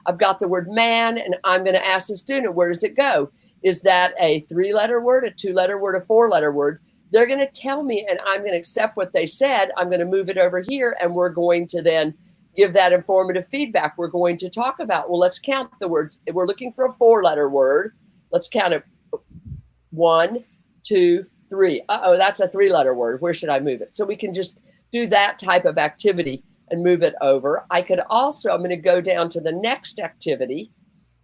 I've got the word man, and I'm going to ask the student, where does it go? Is that a 3-letter word, a 2-letter word, a 4-letter word? They're going to tell me, and I'm going to accept what they said. I'm going to move it over here, and we're going to then give that informative feedback. We're going to talk about, well, let's count the words. If we're looking for a 4-letter word, let's count it. 1, 2, 3. Uh-oh, that's a 3-letter word. Where should I move it? So we can just do that type of activity and move it over. I could also, I'm going to go down to the next activity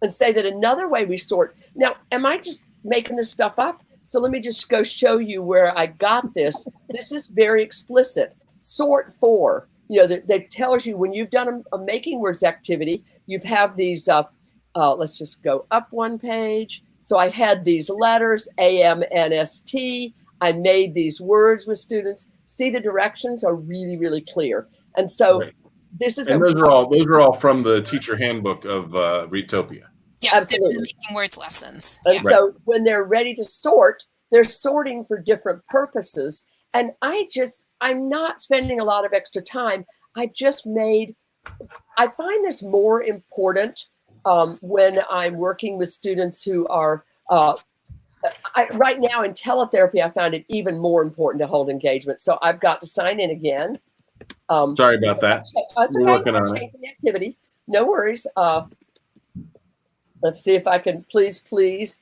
and say that another way we sort. Now, am I just making this stuff up? So let me just go show you where I got this. This is very explicit. Sort for, that tells you when you've done a making words activity, you've have these, let's just go up one page. So I had these letters, A-M-N-S-T. I made these words with students. See, the directions are really, really clear. And so this is those are all from the teacher handbook of Readtopia. Yeah, absolutely. Making words lessons. And so when they're ready to sort, they're sorting for different purposes. And I'm not spending a lot of extra time. I just made I find this more important when I'm working with students who are, right now in teletherapy, I found it even more important to hold engagement. So I've got to sign in again. Sorry about that. That's We're okay. working on it. Changing the activity. No worries. Let's see if I can please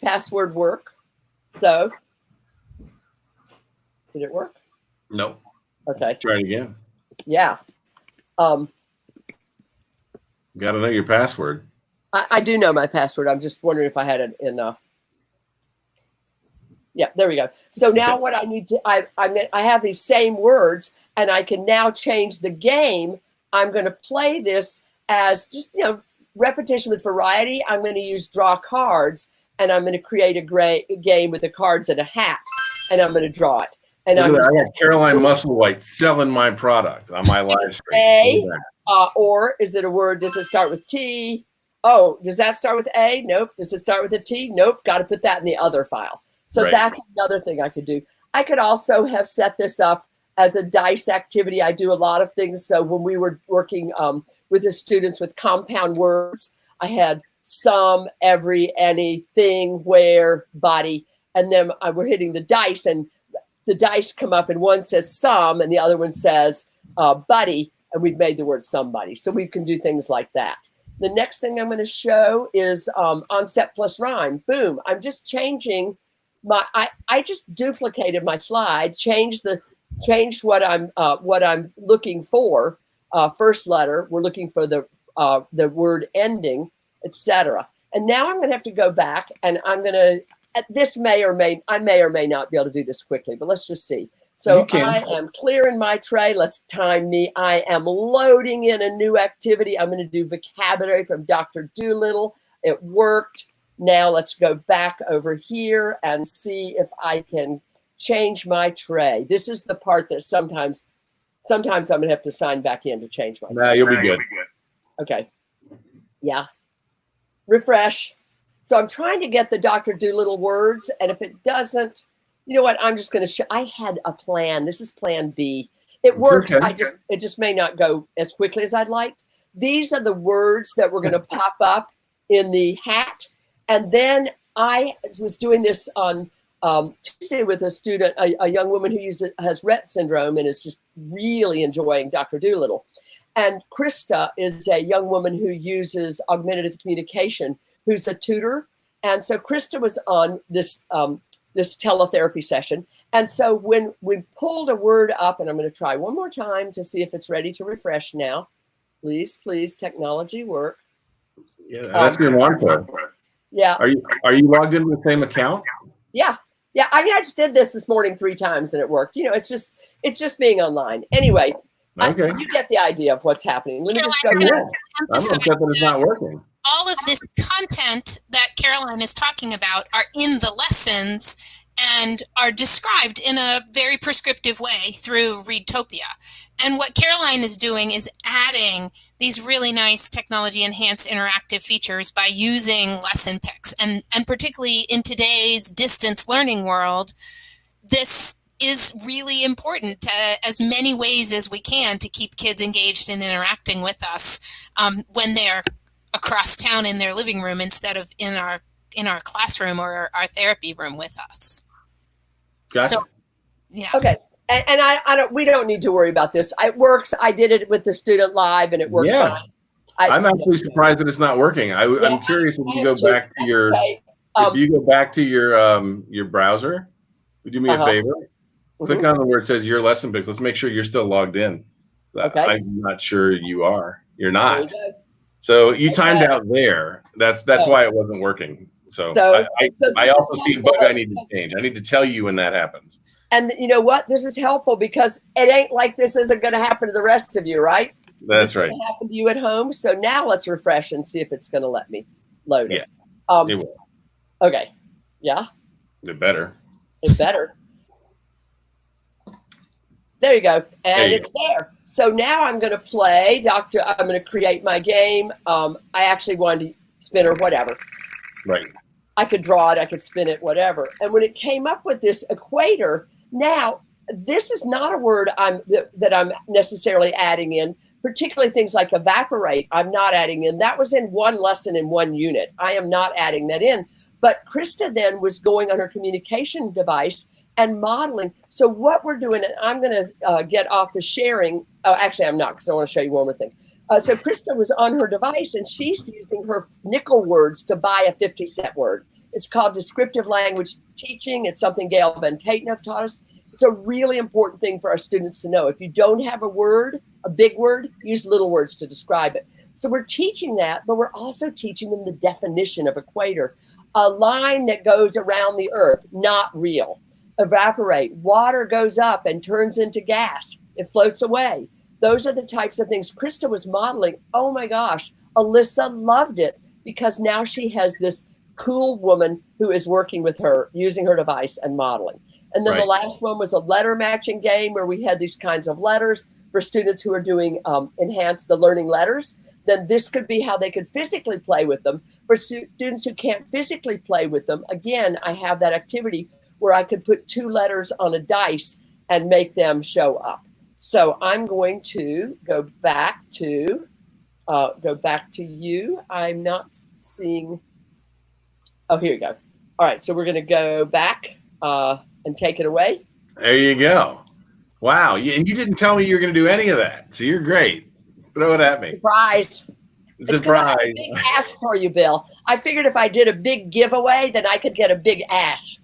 password work. So, did it work? Nope. Okay. Try it again. Yeah. Got to know your password. I do know my password. I'm just wondering if I had it in. Yeah, there we go. So now what I need to, I have these same words, and I can now change the game. I'm going to play this as just, repetition with variety. I'm going to use draw cards, and I'm going to create a game with the cards and a hat, and I'm going to draw it. And I got Caroline Musselwhite selling my product on my live stream. Or is it a word? Does it start with T? Oh, does that start with A? Nope. Does it start with a T? Nope. Got to put that in the other file. So that's another thing I could do. I could also have set this up as a dice activity. I do a lot of things. So when we were working with the students with compound words, I had some, every, any, thing, where, body, and then we're hitting the dice, and the dice come up, and one says some, and the other one says buddy, and we've made the word somebody. So we can do things like that. The next thing I'm going to show is onset plus rhyme. Boom. I'm just changing I just duplicated my slide, changed what I'm looking for. First letter, we're looking for the word ending, etc. And now I'm going to have to go back, and I'm going to. I may or may not be able to do this quickly, but let's just see. So I am clearing my tray. Let's time me. I am loading in a new activity. I'm going to do vocabulary from Dr. Dolittle. It worked. Now let's go back over here and see if I can change my tray. This is the part that sometimes I'm going to have to sign back in to change my tray. No, you'll be good. Okay. Yeah. Refresh. So I'm trying to get the Dr. Dolittle words, and if it doesn't, you know what? I'm just going to show. I had a plan. This is plan B. It works. Okay. It just may not go as quickly as I'd like. These are the words that were going to pop up in the hat. And then I was doing this on Tuesday with a student, a young woman who has Rett syndrome and is just really enjoying Dr. Dolittle. And Krista is a young woman who uses augmentative communication, who's a tutor. And so Krista was on this this teletherapy session. And so when we pulled a word up, and I'm going to try one more time to see if it's ready to refresh now. Please, technology work. Yeah, that's your one part. Yeah. Are you logged into the same account? Yeah. I mean, I just did this morning 3 times and it worked. It's just being online. Anyway, okay. You get the idea of what's happening. Let me just go. I'm upset that it's not working. All of this content that Caroline is talking about are in the lessons and are described in a very prescriptive way through Readtopia. And what Caroline is doing is adding these really nice technology-enhanced interactive features by using LessonPix. And particularly in today's distance learning world, this is really important as many ways as we can to keep kids engaged and interacting with us when they're across town in their living room instead of in our classroom or our therapy room with us. Gotcha. So, yeah. Okay. And we don't need to worry about this. It works. I did it with the student live and it worked fine. I'm actually surprised that it's not working. I'm curious if you go back to your if you go back to your browser, would you do me a favor? Click on where it says your LessonPix. Let's make sure you're still logged in. Okay. I'm not sure you are. You're not. So you timed out there. That's why it wasn't working. So I also see a bug I need to change. I need to tell you when that happens. And you know what? This is helpful because it ain't like this isn't going to happen to the rest of you, right? That's right. It's happen to you at home. So now let's refresh and see if it's going to let me load it. Yeah, it will. Okay. Yeah. It better. It better. There you go. And it's there. So now I'm going to play I'm going to create my game. I actually wanted to spin or whatever. Right. I could draw it. I could spin it, whatever. And when it came up with this equator, now this is not a word that I'm necessarily adding in, particularly things like evaporate, I'm not adding in. That was in one lesson in one unit. I am not adding that in. But Krista then was going on her communication device and modeling. So what we're doing, and I'm going to get off the sharing. Oh, actually, I'm not, because I want to show you one more thing. So Krista was on her device, and she's using her nickel words to buy a 50-cent word. It's called descriptive language teaching. It's something Gail Van Tatenhove taught us. It's a really important thing for our students to know. If you don't have a word, a big word, use little words to describe it. So we're teaching that, but we're also teaching them the definition of equator. A line that goes around the earth, not real. Evaporate, water goes up and turns into gas. It floats away. Those are the types of things Krista was modeling. Oh my gosh, Alyssa loved it, because now she has this cool woman who is working with her, using her device and modeling. And then the last one was a letter matching game, where we had these kinds of letters for students who are doing enhance the learning letters. Then this could be how they could physically play with them. For students who can't physically play with them, again, I have that activity where I could put 2 letters on a dice and make them show up. So I'm going to go back to you. I'm not seeing. Oh, here you go. All right, so we're going to go back and take it away. There you go. Wow, and you didn't tell me you were going to do any of that, so you're great. Throw it at me. Surprise. Surprise. I have a big ask for you, Bill. I figured if I did a big giveaway, then I could get a big ask.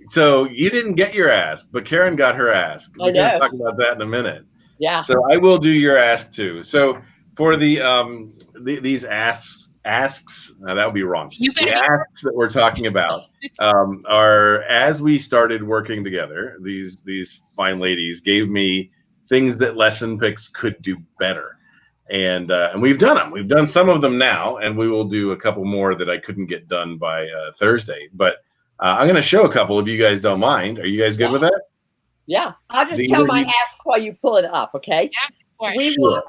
So you didn't get your ask, but Karen got her ask. I know. We'll talk about that in a minute. Yeah. So I will do your ask too. So for these asks, that would be wrong. The asks that we're talking about are, as we started working together, these fine ladies gave me things that LessonPix could do better. And we've done them. We've done some of them now, and we will do a couple more that I couldn't get done by Thursday. But I'm going to show a couple if you guys don't mind. Are you guys good with that? Yeah. I'll just tell my ask while you pull it up, okay? Yeah,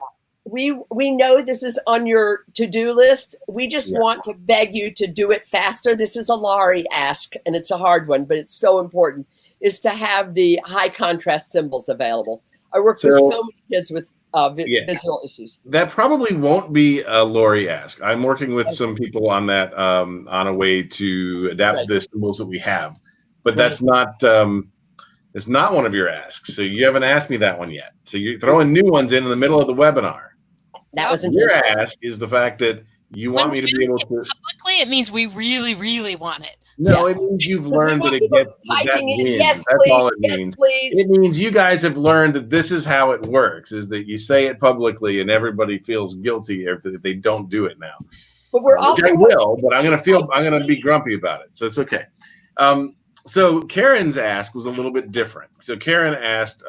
we know this is on your to-do list. We just want to beg you to do it faster. This is a Laurie ask, and it's a hard one, but it's so important, is to have the high contrast symbols available. I work with so many kids with visual issues. That probably won't be a Laurie ask. I'm working with some people on that, on a way to adapt the symbols that we have, but that's not it's not one of your asks. So you haven't asked me that one yet. So you're throwing new ones in the middle of the webinar. That was your ask is the fact that you want me to be able to publicly. It means we really, really want it. No, it means you've learned that it gets that wins. Yes, That's please. all it Yes, means. please. It means you guys have learned that this is how it works, is that you say it publicly and everybody feels guilty if they don't do it now. But we're also I will, but I'm gonna be grumpy about it. So it's okay. So Karen's ask was a little bit different. So Karen asked,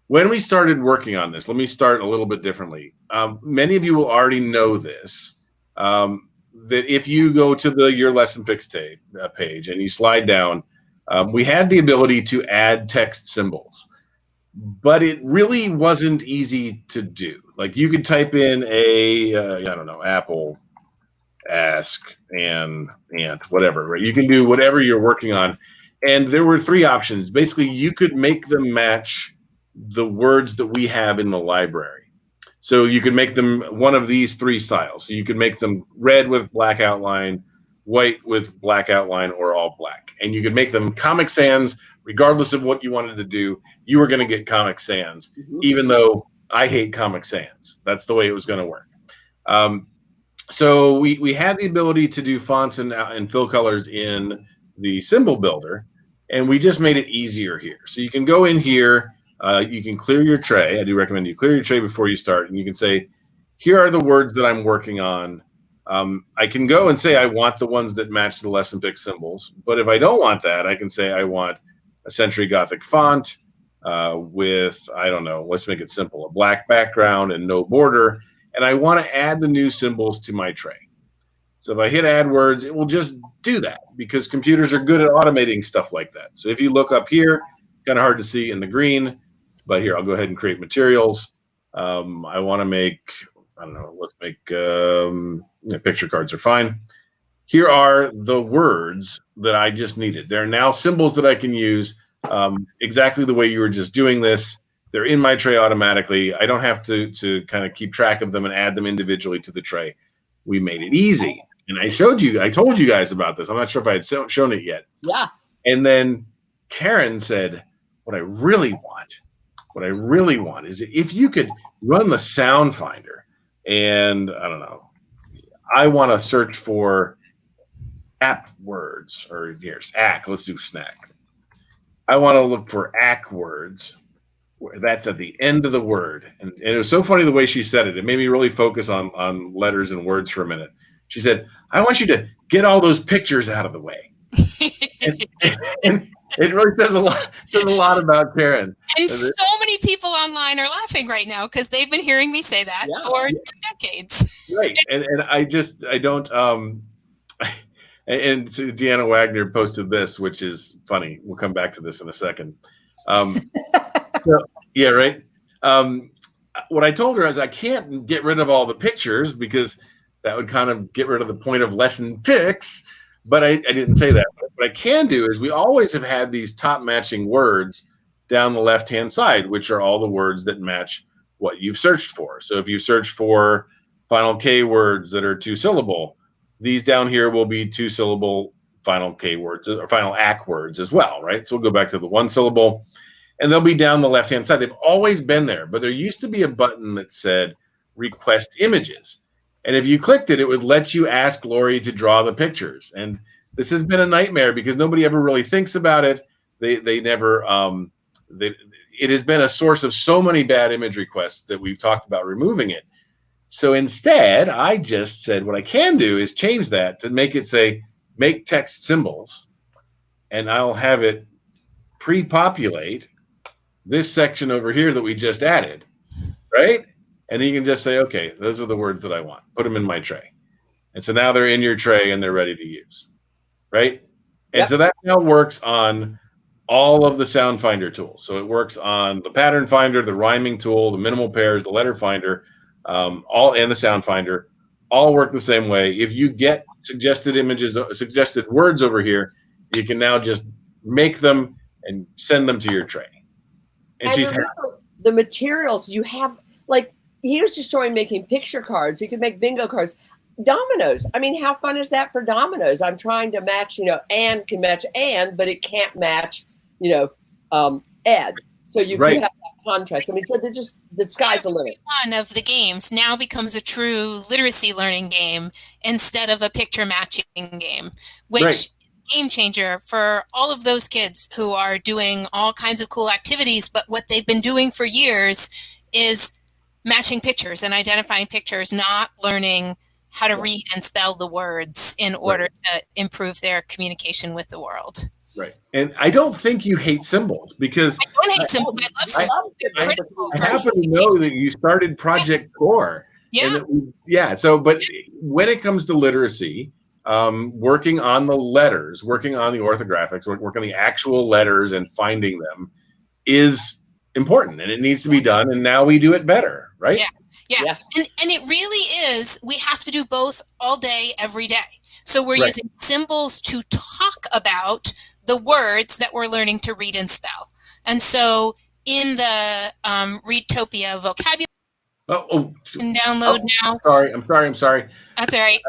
when we started working on this, let me start a little bit differently. Many of you will already know this, that if you go to your LessonPix page and you slide down, we had the ability to add text symbols, but it really wasn't easy to do. Like you could type in I don't know, apple, ask, and whatever, right? You can do whatever you're working on. And there were 3 options. Basically, you could make them match the words that we have in the library. So you could make them one of these 3 styles. So you could make them red with black outline, white with black outline, or all black. And you could make them Comic Sans, regardless of what you wanted to do. You were going to get Comic Sans, even though I hate Comic Sans. That's the way it was going to work. So we had the ability to do fonts and fill colors in the symbol builder, and we just made it easier here. So you can go in here. You can clear your tray. I do recommend you clear your tray before you start, and you can say, here are the words that I'm working on. I can go and say I want the ones that match the LessonPix symbols, but if I don't want that, I can say I want a Century Gothic font with, I don't know, let's make it simple, a black background and no border, and I want to add the new symbols to my tray. So if I hit add words, it will just do that, because computers are good at automating stuff like that. So if you look up here, kind of hard to see in the green, but here, I'll go ahead and create materials. I want to make, I don't know, let's make picture cards are fine. Here are the words that I just needed. There are now symbols that I can use exactly the way you were just doing this. They're in my tray automatically. I don't have to kind of keep track of them and add them individually to the tray. We made it easy. And I told you guys about this. I'm not sure if I had shown it yet. Yeah. And then Karen said, what I really want is if you could run the sound finder and I don't know, I want to search for app words or here's ack. Let's do snack. I want to look for ack words. That's at the end of the word. And it was so funny the way she said it. It made me really focus on letters and words for a minute. She said, I want you to get all those pictures out of the way. and it really says a lot about Karen. And so many people online are laughing right now because they've been hearing me say that for 2 decades. Right. And I don't and Deanna Wagner posted this, which is funny. We'll come back to this in a second. So, yeah, right. What I told her is I can't get rid of all the pictures because that would kind of get rid of the point of LessonPix. But I didn't say that. What I can do is we always have had these top matching words down the left-hand side, which are all the words that match what you've searched for. So if you search for final K words that are 2-syllable, these down here will be 2-syllable final K words or final ack words as well, right? So we'll go back to the 1-syllable, and they'll be down the left-hand side. They've always been there, but there used to be a button that said request images. And if you clicked it, it would let you ask Lori to draw the pictures. And this has been a nightmare because nobody ever really thinks about it. They never, it has been a source of so many bad image requests that we've talked about removing it. So instead, I just said what I can do is change that to make it say, make text symbols. And I'll have it pre-populate this section over here that we just added, right? And then you can just say, okay, those are the words that I want. Put them in my tray. And so now they're in your tray and they're ready to use, right? And so that now works on all of the sound finder tools. So it works on the pattern finder, the rhyming tool, the minimal pairs, the letter finder, all and the sound finder, all work the same way. If you get suggested images, suggested words over here, you can now just make them and send them to your tray. And she's the materials you have, like, he was just showing making picture cards. You can make bingo cards. Dominoes. I mean, how fun is that for dominoes? I'm trying to match, Anne can match Anne, but it can't match, Ed. So you can have that contrast. I mean, so they're just, the sky's the limit. One of the games now becomes a true literacy learning game instead of a picture matching game, which game changer for all of those kids who are doing all kinds of cool activities, but what they've been doing for years is matching pictures and identifying pictures, not learning how to read and spell the words in order to improve their communication with the world. Right. And I don't think you hate symbols because I don't hate symbols. I love symbols. They're critical. I happen to know that you started Project Core. Yeah. So, but when it comes to literacy, working on the letters, working on the orthographics, working on the actual letters and finding them is important, and it needs to be done. And now we do it better, right? Yeah. Yes. And it really is, we have to do both all day, every day. So we're using symbols to talk about the words that we're learning to read and spell. And so in the Readtopia vocabulary, and download now. I'm sorry. That's all right.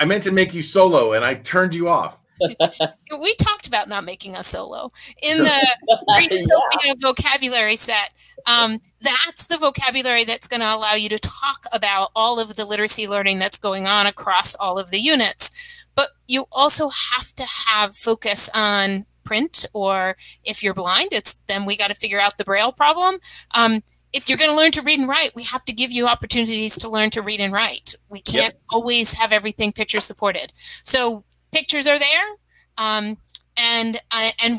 I meant to make you solo, and I turned you off. We talked about not making a solo. In the Readtopia vocabulary set, that's the vocabulary that's going to allow you to talk about all of the literacy learning that's going on across all of the units. But you also have to have focus on print, or if you're blind, then we got to figure out the Braille problem. If you're going to learn to read and write, we have to give you opportunities to learn to read and write. We can't always have everything picture supported. So pictures are there, and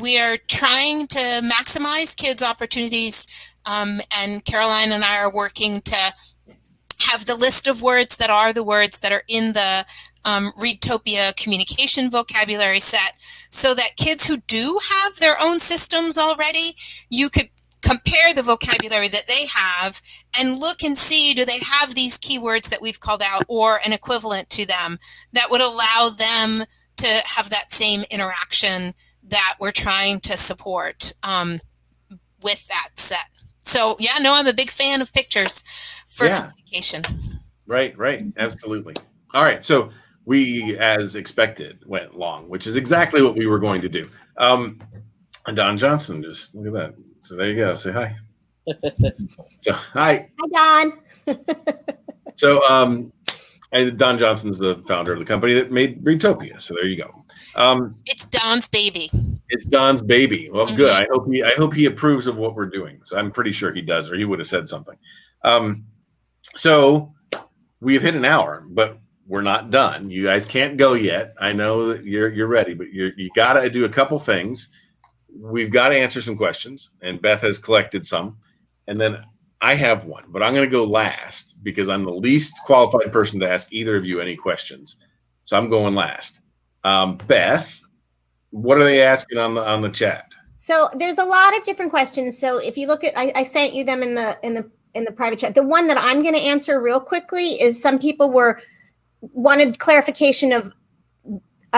we are trying to maximize kids' opportunities. And Caroline and I are working to have the list of words that are the words that are in the Readtopia communication vocabulary set, so that kids who do have their own systems already, you could compare the vocabulary that they have and look and see, do they have these keywords that we've called out or an equivalent to them that would allow them to have that same interaction that we're trying to support with that set. So yeah, no, I'm a big fan of pictures for communication. Right, absolutely. All right, so we, as expected, went long, which is exactly what we were going to do. And Don Johnson, just look at that. So there you go. Say hi. So hi. Hi, Don. So and Don Johnson's the founder of the company that made Readtopia. So there you go. It's Don's baby. It's Don's baby. Well, good. I hope he approves of what we're doing. So I'm pretty sure he does, or he would have said something. So we've hit an hour, but we're not done. You guys can't go yet. I know that you're ready, but you got to do a couple things. We've got to answer some questions, and Beth has collected some, and then I have one, but I'm going to go last because I'm the least qualified person to ask either of you any questions. So I'm going last. Beth, what are they asking on the chat? So there's a lot of different questions. So if you look at, I sent you them in the private chat. The one that I'm going to answer real quickly is some people wanted clarification of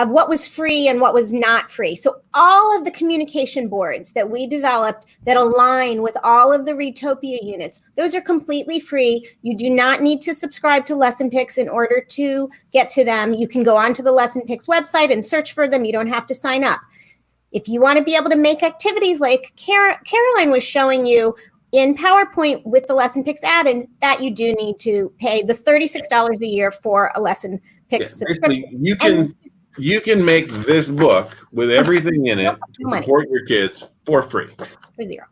what was free and what was not free. So all of the communication boards that we developed that align with all of the Readtopia units, those are completely free. You do not need to subscribe to LessonPix in order to get to them. You can go onto the LessonPix website and search for them. You don't have to sign up. If you want to be able to make activities like Caroline was showing you in PowerPoint with the LessonPix add-in, that you do need to pay the $36 a year for a LessonPix subscription. You can make this book with everything in it to support your kids for free. For zero.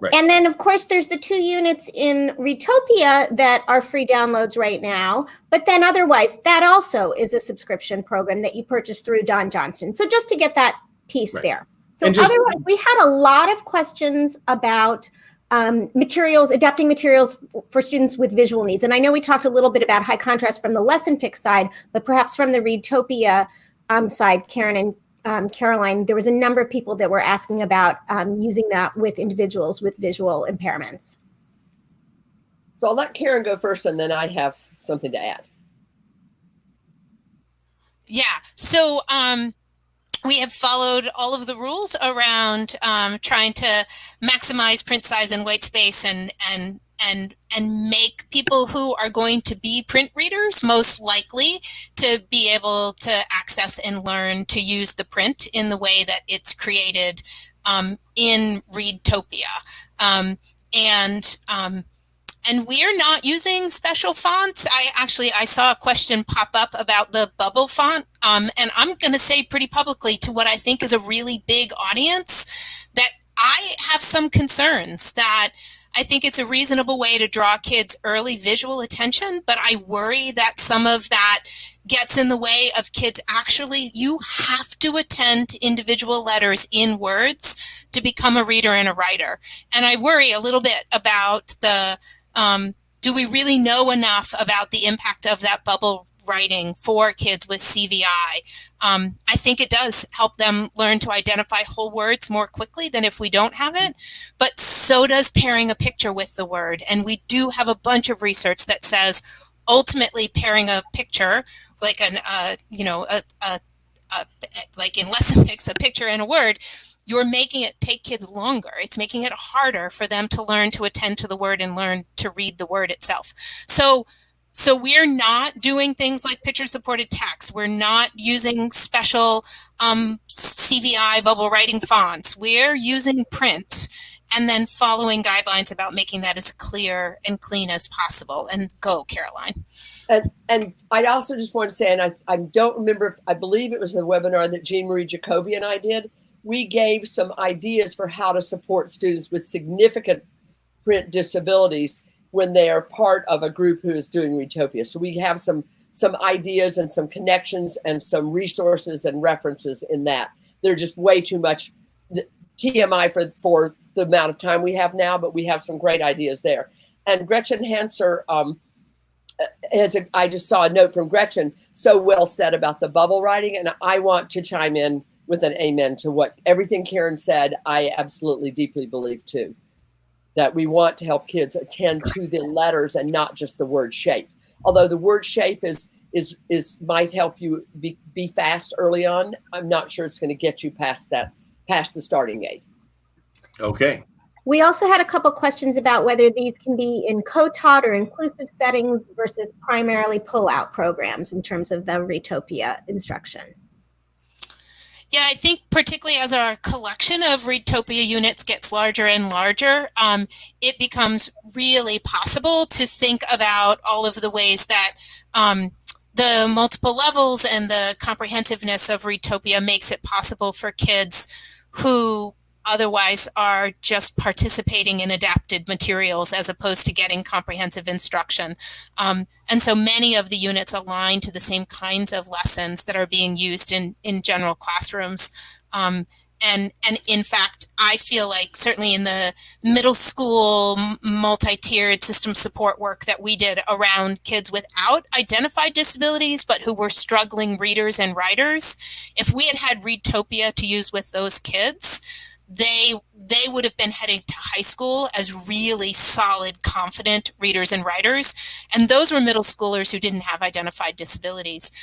Right. And then, of course, there's the 2 units in Readtopia that are free downloads right now. But then otherwise, that also is a subscription program that you purchase through Don Johnson. So just to get that piece there. So otherwise, we had a lot of questions about materials, adapting materials for students with visual needs. And I know we talked a little bit about high contrast from the LessonPix side, but perhaps from the Readtopia side, Karen and Caroline, there was a number of people that were asking about using that with individuals with visual impairments. So I'll let Karen go first, and then I have something to add. Yeah, so we have followed all of the rules around trying to maximize print size and white space and make people who are going to be print readers most likely to be able to access and learn to use the print in the way that it's created in Readtopia. And we're not using special fonts. I saw a question pop up about the bubble font. And I'm going to say pretty publicly to what I think is a really big audience that I have some concerns that I think it's a reasonable way to draw kids' early visual attention, but I worry that some of that gets in the way of kids actually, you have to attend to individual letters in words to become a reader and a writer. And I worry a little bit about do we really know enough about the impact of that bubble writing for kids with CVI? I think it does help them learn to identify whole words more quickly than if we don't have it, but so does pairing a picture with the word. And we do have a bunch of research that says ultimately pairing a picture, like like in LessonPix, a picture and a word, you're making it take kids longer. It's making it harder for them to learn to attend to the word and learn to read the word itself. So we're not doing things like picture-supported text. We're not using special CVI bubble writing fonts. We're using print and then following guidelines about making that as clear and clean as possible. And go, Caroline. And I also just want to say, and I don't remember, I believe it was the webinar that Jean Marie Jacoby and I did. We gave some ideas for how to support students with significant print disabilities when they are part of a group who is doing Readtopia. So we have some ideas and some connections and some resources and references in that. They're just way too much TMI for the amount of time we have now, but we have some great ideas there. And Gretchen Hanser, I just saw a note from Gretchen, so well said about the bubble writing, and I want to chime in with an amen to what everything Karen said. I absolutely deeply believe too, that we want to help kids attend to the letters and not just the word shape. Although the word shape is might help you be fast early on, I'm not sure it's going to get you past the starting gate. Okay. We also had a couple questions about whether these can be in co-taught or inclusive settings versus primarily pull-out programs in terms of the Readtopia instruction. Yeah, I think particularly as our collection of Readtopia units gets larger and larger, it becomes really possible to think about all of the ways that the multiple levels and the comprehensiveness of Readtopia makes it possible for kids who otherwise are just participating in adapted materials as opposed to getting comprehensive instruction. And so many of the units align to the same kinds of lessons that are being used in general classrooms. And in fact, I feel like certainly in the middle school multi-tiered system support work that we did around kids without identified disabilities, but who were struggling readers and writers, if we had Readtopia to use with those kids, they would have been heading to high school as really solid, confident readers and writers. And those were middle schoolers who didn't have identified disabilities.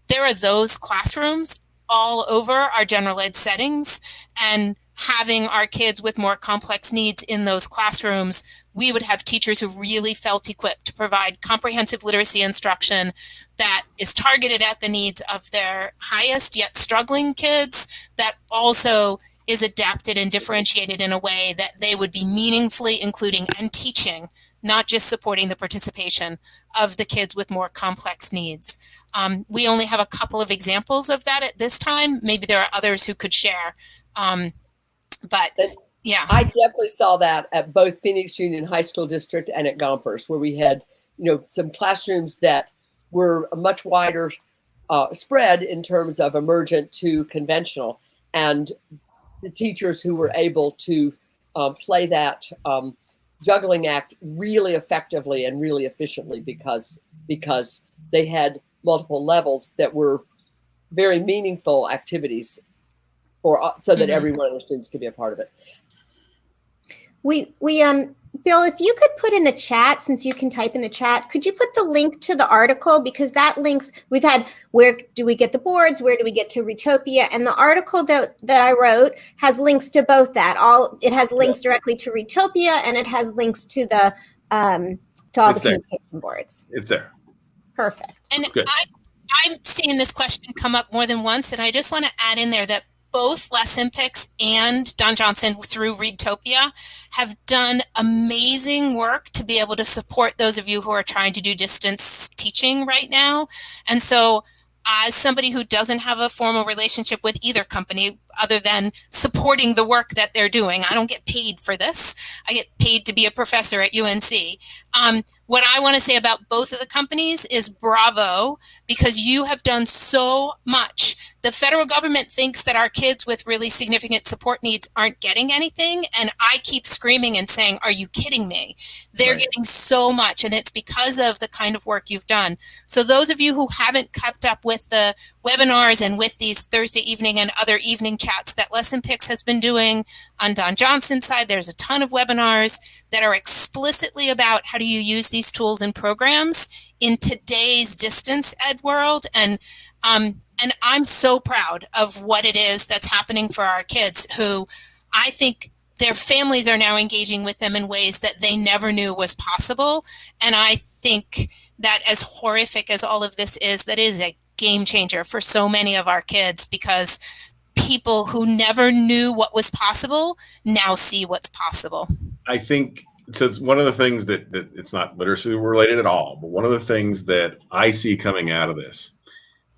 There are those classrooms all over our general ed settings, and having our kids with more complex needs in those classrooms, we would have teachers who really felt equipped to provide comprehensive literacy instruction that is targeted at the needs of their highest yet struggling kids, that also is adapted and differentiated in a way that they would be meaningfully including and teaching, not just supporting the participation of the kids with more complex needs. We only have a couple of examples of that at this time. Maybe there are others who could share. But yeah. I definitely saw that at both Phoenix Union High School District and at Gompers, where we had, some classrooms that were a much wider spread in terms of emergent to conventional, and the teachers who were able to play that juggling act really effectively and really efficiently because they had multiple levels that were very meaningful activities so that every one of the students could be a part of it. Bill, if you could put in the chat, since you can type in the chat, could you put the link to the article? Because that links, we've had, where do we get the boards? Where do we get to Readtopia? And the article that I wrote has links to both that. It has links directly to Readtopia, and it has links to the to all the communication boards. It's there. Perfect. And I'm seeing this question come up more than once, and I just want to add in there that both LessonPix and Don Johnson through Readtopia have done amazing work to be able to support those of you who are trying to do distance teaching right now. And so as somebody who doesn't have a formal relationship with either company other than supporting the work that they're doing, I don't get paid for this. I get paid to be a professor at UNC. What I want to say about both of the companies is bravo, because you have done so much. The federal government thinks that our kids with really significant support needs aren't getting anything. And I keep screaming and saying, are you kidding me? They're getting so much. And it's because of the kind of work you've done. So those of you who haven't kept up with the webinars and with these Thursday evening and other evening chats that LessonPix has been doing on Don Johnson's side, there's a ton of webinars that are explicitly about how do you use these tools and programs in today's distance ed world. And I'm so proud of what it is that's happening for our kids, who I think their families are now engaging with them in ways that they never knew was possible. And I think that as horrific as all of this is, that is a game changer for so many of our kids, because people who never knew what was possible now see what's possible. I think so. It's one of the things that it's not literacy related at all, but one of the things that I see coming out of this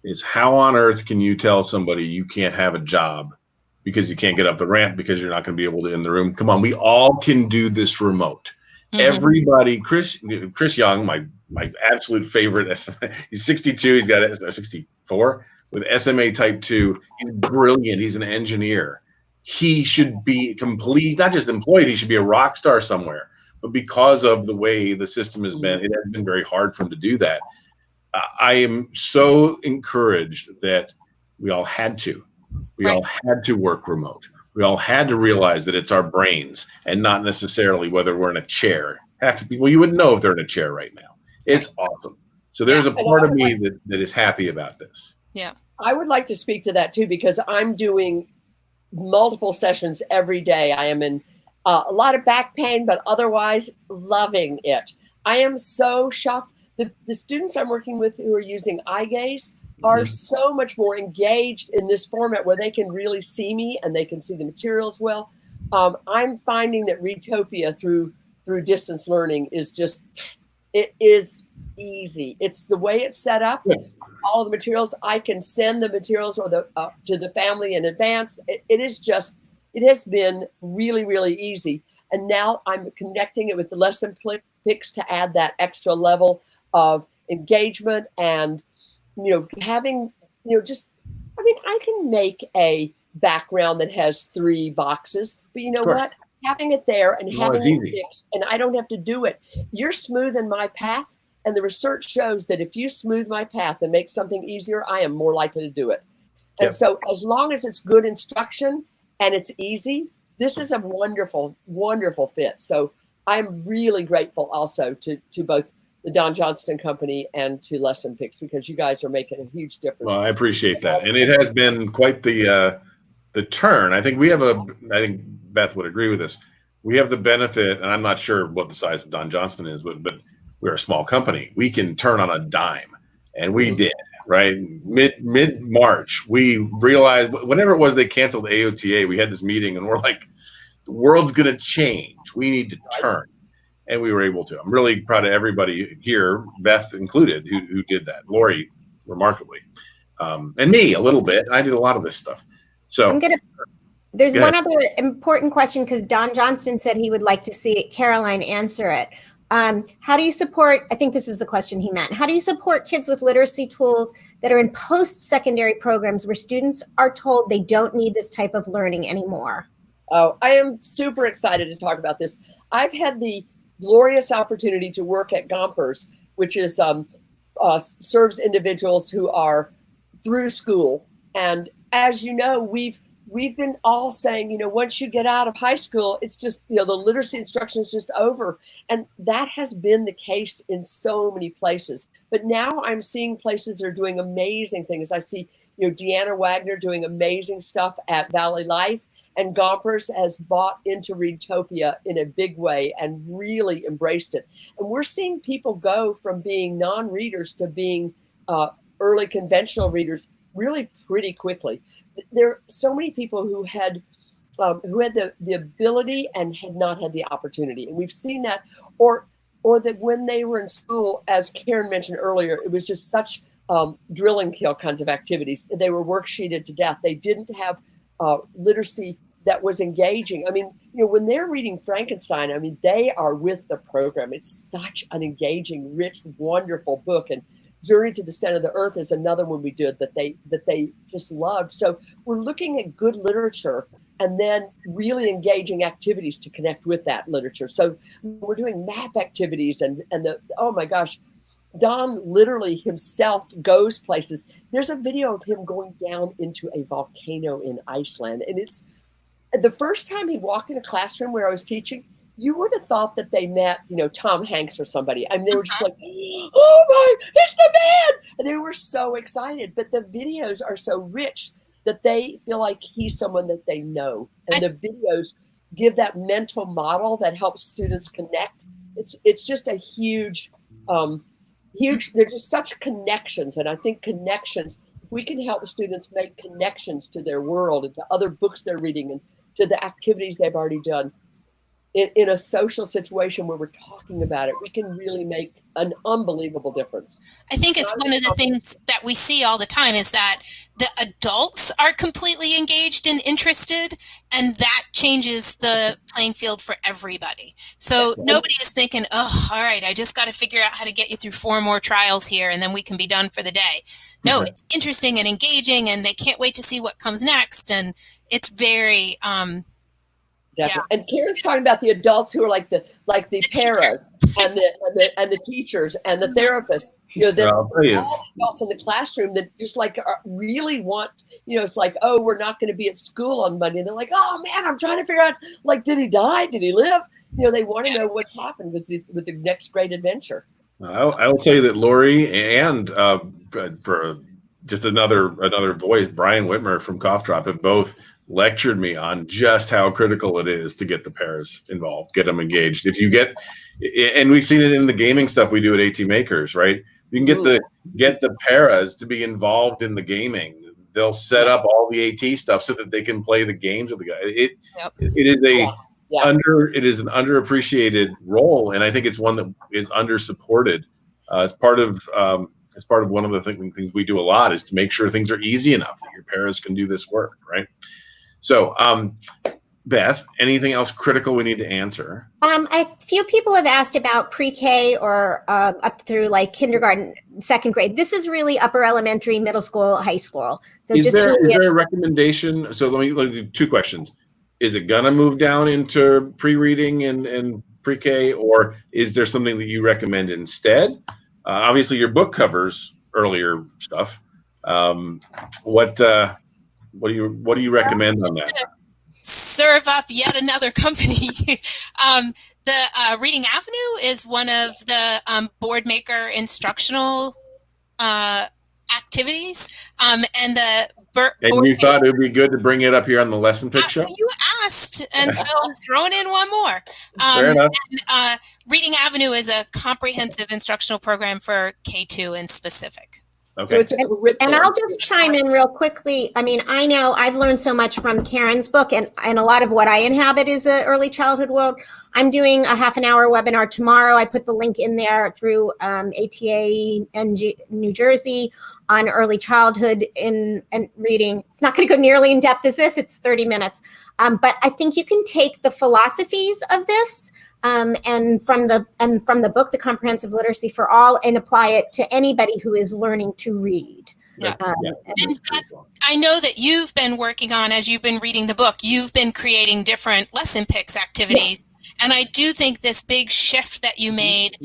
is, how on earth can you tell somebody you can't have a job because you can't get up the ramp because you're not going to be able to in the room? Come on, we all can do this remote. Everybody, Chris Young, my absolute favorite, he's 62, he's got 64 with SMA type 2. He's brilliant. He's an engineer. He should be not just employed, he should be a rock star somewhere. But because of the way the system has been, it has been very hard for him to do that. I am so encouraged that we all had to. We all had to work remote. We all had to realize that it's our brains and not necessarily whether we're in a chair. Half the people, you wouldn't know if they're in a chair right now. It's awesome. So there's a part of me that is happy about this. Yeah. I would like to speak to that too, because I'm doing multiple sessions every day. I am in A lot of back pain, but otherwise loving it. I am so shocked. The students I'm working with who are using eye gaze are so much more engaged in this format where they can really see me and they can see the materials well. I'm finding that Readtopia through distance learning is just, it is easy. It's the way it's set up. All the materials, I can send the materials or to the family in advance. It has been really, really easy. And now I'm connecting it with the LessonPix to add that extra level of engagement and, having, just, I can make a background that has 3 boxes, but you know what? Having it there and having it fixed, and I don't have to do it. You're smoothing my path, and the research shows that if you smooth my path and make something easier, I am more likely to do it. And so as long as it's good instruction and it's easy, this is a wonderful, wonderful fit. So I'm really grateful also to both the Don Johnston Company and to LessonPix, because you guys are making a huge difference. Well, I appreciate that. And it has been quite the turn. I think I think Beth would agree with this. We have the benefit, and I'm not sure what the size of Don Johnston is, but we're a small company. We can turn on a dime, and we did, right? Mid-March, we realized, whenever it was they canceled AOTA, we had this meeting, and we're like, the world's going to change. We need to turn. And we were able to. I'm really proud of everybody here, Beth included, who did that. Lori, remarkably. And me, a little bit. I did a lot of this stuff. So there's one other important question, because Don Johnston said he would like to see Caroline answer it. How do you support, I think this is the question he meant, how do you support kids with literacy tools that are in post-secondary programs where students are told they don't need this type of learning anymore? Oh, I am super excited to talk about this. I've had the glorious opportunity to work at Gompers, which is serves individuals who are through school. And as you know, we've been all saying, once you get out of high school, it's just, the literacy instruction is just over. And that has been the case in so many places. But now I'm seeing places that are doing amazing things. I see, Deanna Wagner doing amazing stuff at Valley Life, and Gompers has bought into Readtopia in a big way and really embraced it. And we're seeing people go from being non-readers to being early conventional readers really pretty quickly. There are so many people who had the ability and had not had the opportunity. And we've seen that, or that when they were in school, as Karen mentioned earlier, it was just such drill and kill kinds of activities. They were worksheeted to death. They didn't have literacy that was engaging. I mean, when they're reading Frankenstein, I mean, they are with the program. It's such an engaging, rich, wonderful book. And Journey to the Center of the Earth is another one we did that they just loved. So we're looking at good literature and then really engaging activities to connect with that literature. So we're doing map activities and oh my gosh, Don literally himself goes places. There's a video of him going down into a volcano in Iceland. And it's the first time he walked in a classroom where I was teaching, you would have thought that they met, Tom Hanks or somebody. I mean, they were just like, oh my, it's the man. And they were so excited. But the videos are so rich that they feel like he's someone that they know. And the videos give that mental model that helps students connect. It's just a huge, there's just such connections. And I think connections, if we can help students make connections to their world and to other books they're reading and to the activities they've already done, in a social situation where we're talking about it, we can really make an unbelievable difference. I think it's one of the things that we see all the time is that the adults are completely engaged and interested, and that changes the playing field for everybody. So nobody is thinking, oh, all right, I just got to figure out how to get you through 4 more trials here, and then we can be done for the day. No, it's interesting and engaging, and they can't wait to see what comes next. And it's very... Definitely. Yeah. And Karen's talking about the adults who are like the paras and the teachers and the therapists. All the adults in the classroom that just really want. It's like, oh, we're not going to be at school on Monday. And they're like, oh man, I'm trying to figure out, did he die? Did he live? They want to know what's happened with the next great adventure. I will tell you that Lori and for just another voice, Brian Whitmer from Cough Drop, have both lectured me on just how critical it is to get the parents involved, get them engaged. If you get, and we've seen it in the gaming stuff we do at AT Makers, right? You can get the paras to be involved in the gaming. They'll set up all the AT stuff so that they can play the games with the guy. It is it is an underappreciated role, and I think it's one that is under supported. It's part of one of the things we do a lot is to make sure things are easy enough that your paras can do this work, right? So, Beth, anything else critical we need to answer? A few people have asked about pre-K or up through like kindergarten, second grade. This is really upper elementary, middle school, high school. So is there a recommendation? So let me do two questions. Is it gonna move down into pre-reading and pre-K, or is there something that you recommend instead? Obviously, your book covers earlier stuff. What do you recommend on that? Serve up yet another company. The Reading Avenue is one of the board maker instructional activities, and the and you thought it would be good to bring it up here on the LessonPix show? You asked, and so I'm throwing in one more. Fair enough. And, Reading Avenue is a comprehensive instructional program for K2 in specific. Okay. So and I'll just chime in real quickly. I mean, I know I've learned so much from Karen's book, and a lot of what I inhabit is an early childhood world. I'm doing a half-an-hour webinar tomorrow. I put the link in there through ATA New Jersey on early childhood and reading. It's not going to go nearly in depth as this. It's 30 minutes. But I think you can take the philosophies of this and from the book, The Comprehensive Literacy for All, and apply it to anybody who is learning to read. Yeah. And I know that you've been working on, as you've been reading the book, you've been creating different LessonPix activities. Yeah. And I do think this big shift that you made,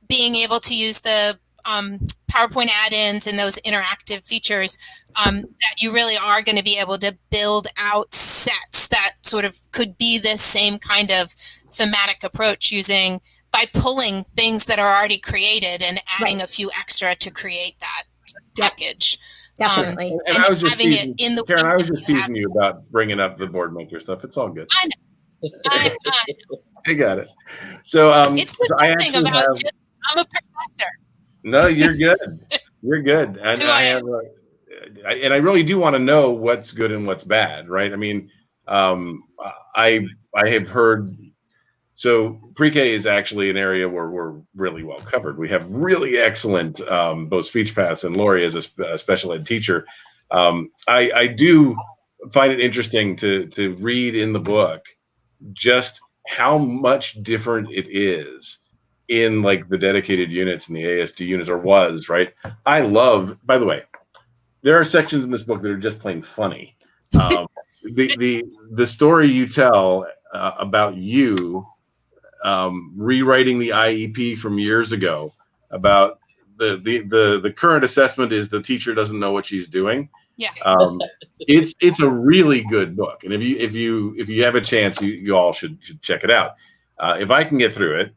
being able to use the PowerPoint add-ins and those interactive features, that you really are going to be able to build out sets that sort of could be this same kind of thematic approach by pulling things that are already created and adding a few extra to create that package. Definitely. And I was just teasing, Karen, I was just teasing you about bringing up the board maker stuff. It's all good. I got it. So it's the good thing about I'm a professor. No, you're good. You're good. And I really do want to know what's good and what's bad, right? I mean, I have heard. So pre-K is actually an area where we're really well covered. We have really excellent both speech paths, and Lori as a special ed teacher. I do find it interesting to read in the book just how much different it is in like the dedicated units and the ASD units, or was, right? I love, by the way, there are sections in this book that are just plain funny. The story you tell about you rewriting the IEP from years ago about the current assessment is the teacher doesn't know what she's doing. Yeah. It's a really good book, and if you have a chance, you all should check it out. If I can get through it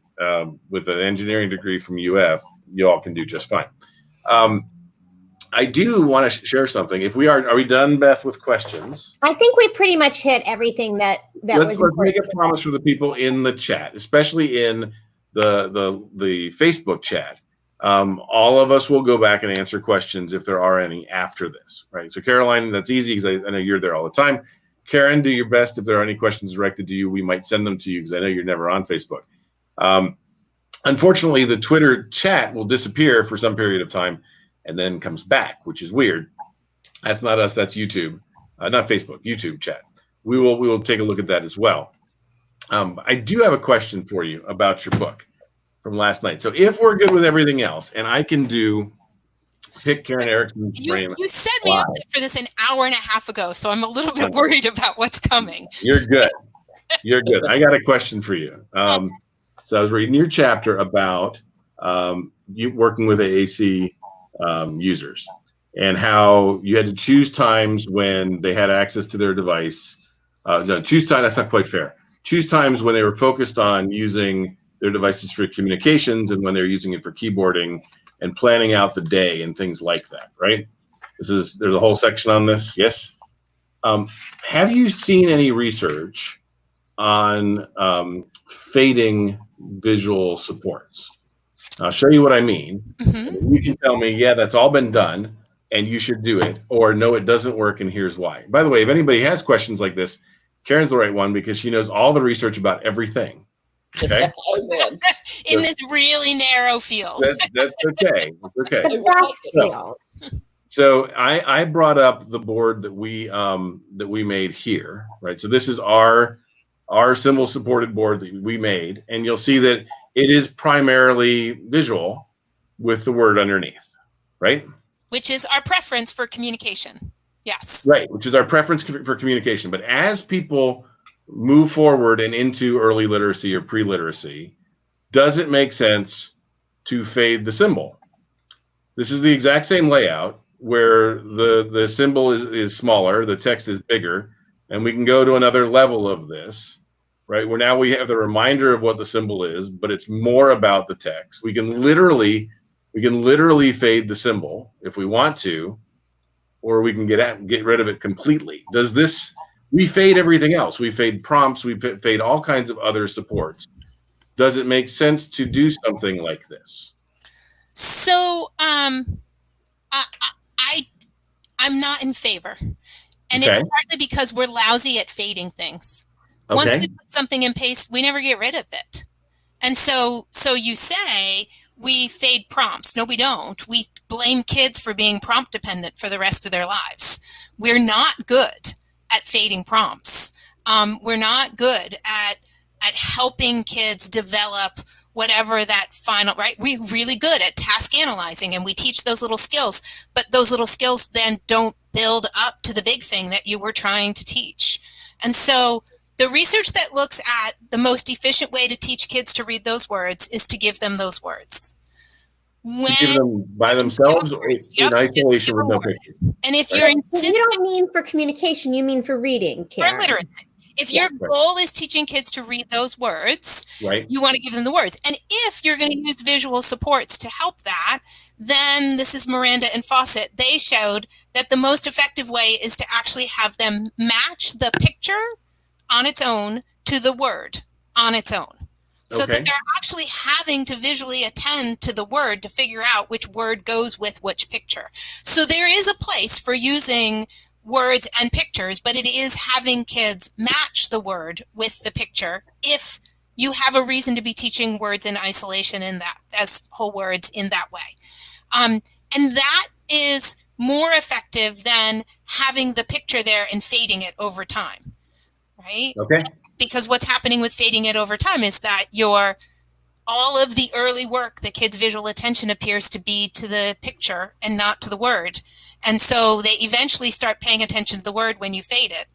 with an engineering degree from UF, you all can do just fine. I do want to share something. If we are we done, Beth, with questions? I think we pretty much hit everything that let's make a promise for the people in the chat, especially in the Facebook chat. All of us will go back and answer questions if there are any after this, right? So Caroline, that's easy because I know you're there all the time. Karen, do your best. If there are any questions directed to you, we might send them to you because I know you're never on Facebook. Unfortunately, the Twitter chat will disappear for some period of time and then comes back, which is weird. That's not us, that's YouTube, not Facebook, YouTube chat. We will take a look at that as well. I do have a question for you about your book from last night. So if we're good with everything else, and I can pick Karen Erickson's brain. You set me up for this an hour and a half ago, so I'm a little bit worried about what's coming. You're good. You're good. I got a question for you. So I was reading your chapter about you working with AAC users and how you had to choose times when they had access to their device. No, choose time, that's not quite fair. Choose times when they were focused on using their devices for communications and when they're using it for keyboarding, and planning out the day and things like that, right? There's a whole section on this, yes? Have you seen any research on fading visual supports? I'll show you what I mean. Mm-hmm. You can tell me, yeah, that's all been done and you should do it, or no, it doesn't work and here's why. By the way, if anybody has questions like this, Karen's the right one because she knows all the research about everything. Okay. In this really narrow field. That's okay. It's okay. The best field. So I brought up the board that we made here, right? So this is our symbol supported board that we made, and you'll see that it is primarily visual with the word underneath, right? Which is our preference for communication. Yes. Right, which is our preference for communication. But as people move forward and into early literacy or pre-literacy, does it make sense to fade the symbol? This is the exact same layout where the symbol is smaller, the text is bigger, and we can go to another level of this, right? Where now we have the reminder of what the symbol is, but it's more about the text. We can literally fade the symbol if we want to, or we can get rid of it completely. We fade everything else. We fade prompts, we fade all kinds of other supports. Does it make sense to do something like this? So I'm not in favor. And it's partly because we're lousy at fading things. Once we put something in paste, we never get rid of it. And so you say we fade prompts. No, we don't. We blame kids for being prompt dependent for the rest of their lives. We're not good at fading prompts. We're not good at helping kids develop whatever that final, right? We're really good at task analyzing and we teach those little skills, but those little skills then don't build up to the big thing that you were trying to teach. And so the research that looks at the most efficient way to teach kids to read those words is to give them those words. To give them by themselves or in isolation with no pictures. And if you're insisting, you don't mean for communication, you mean for reading, Karen. For literacy. If your goal is teaching kids to read those words, you want to give them the words. And if you're going to use visual supports to help that, then this is Miranda and Fawcett. They showed that the most effective way is to actually have them match the picture on its own to the word on its own. So that they're actually having to visually attend to the word to figure out which word goes with which picture. So there is a place for using words and pictures, but it is having kids match the word with the picture if you have a reason to be teaching words in isolation in that as whole words in that way. And that is more effective than having the picture there and fading it over time, right? Okay. Because what's happening with fading it over time is that all of the early work, the kids' visual attention appears to be to the picture and not to the word. And so they eventually start paying attention to the word when you fade it,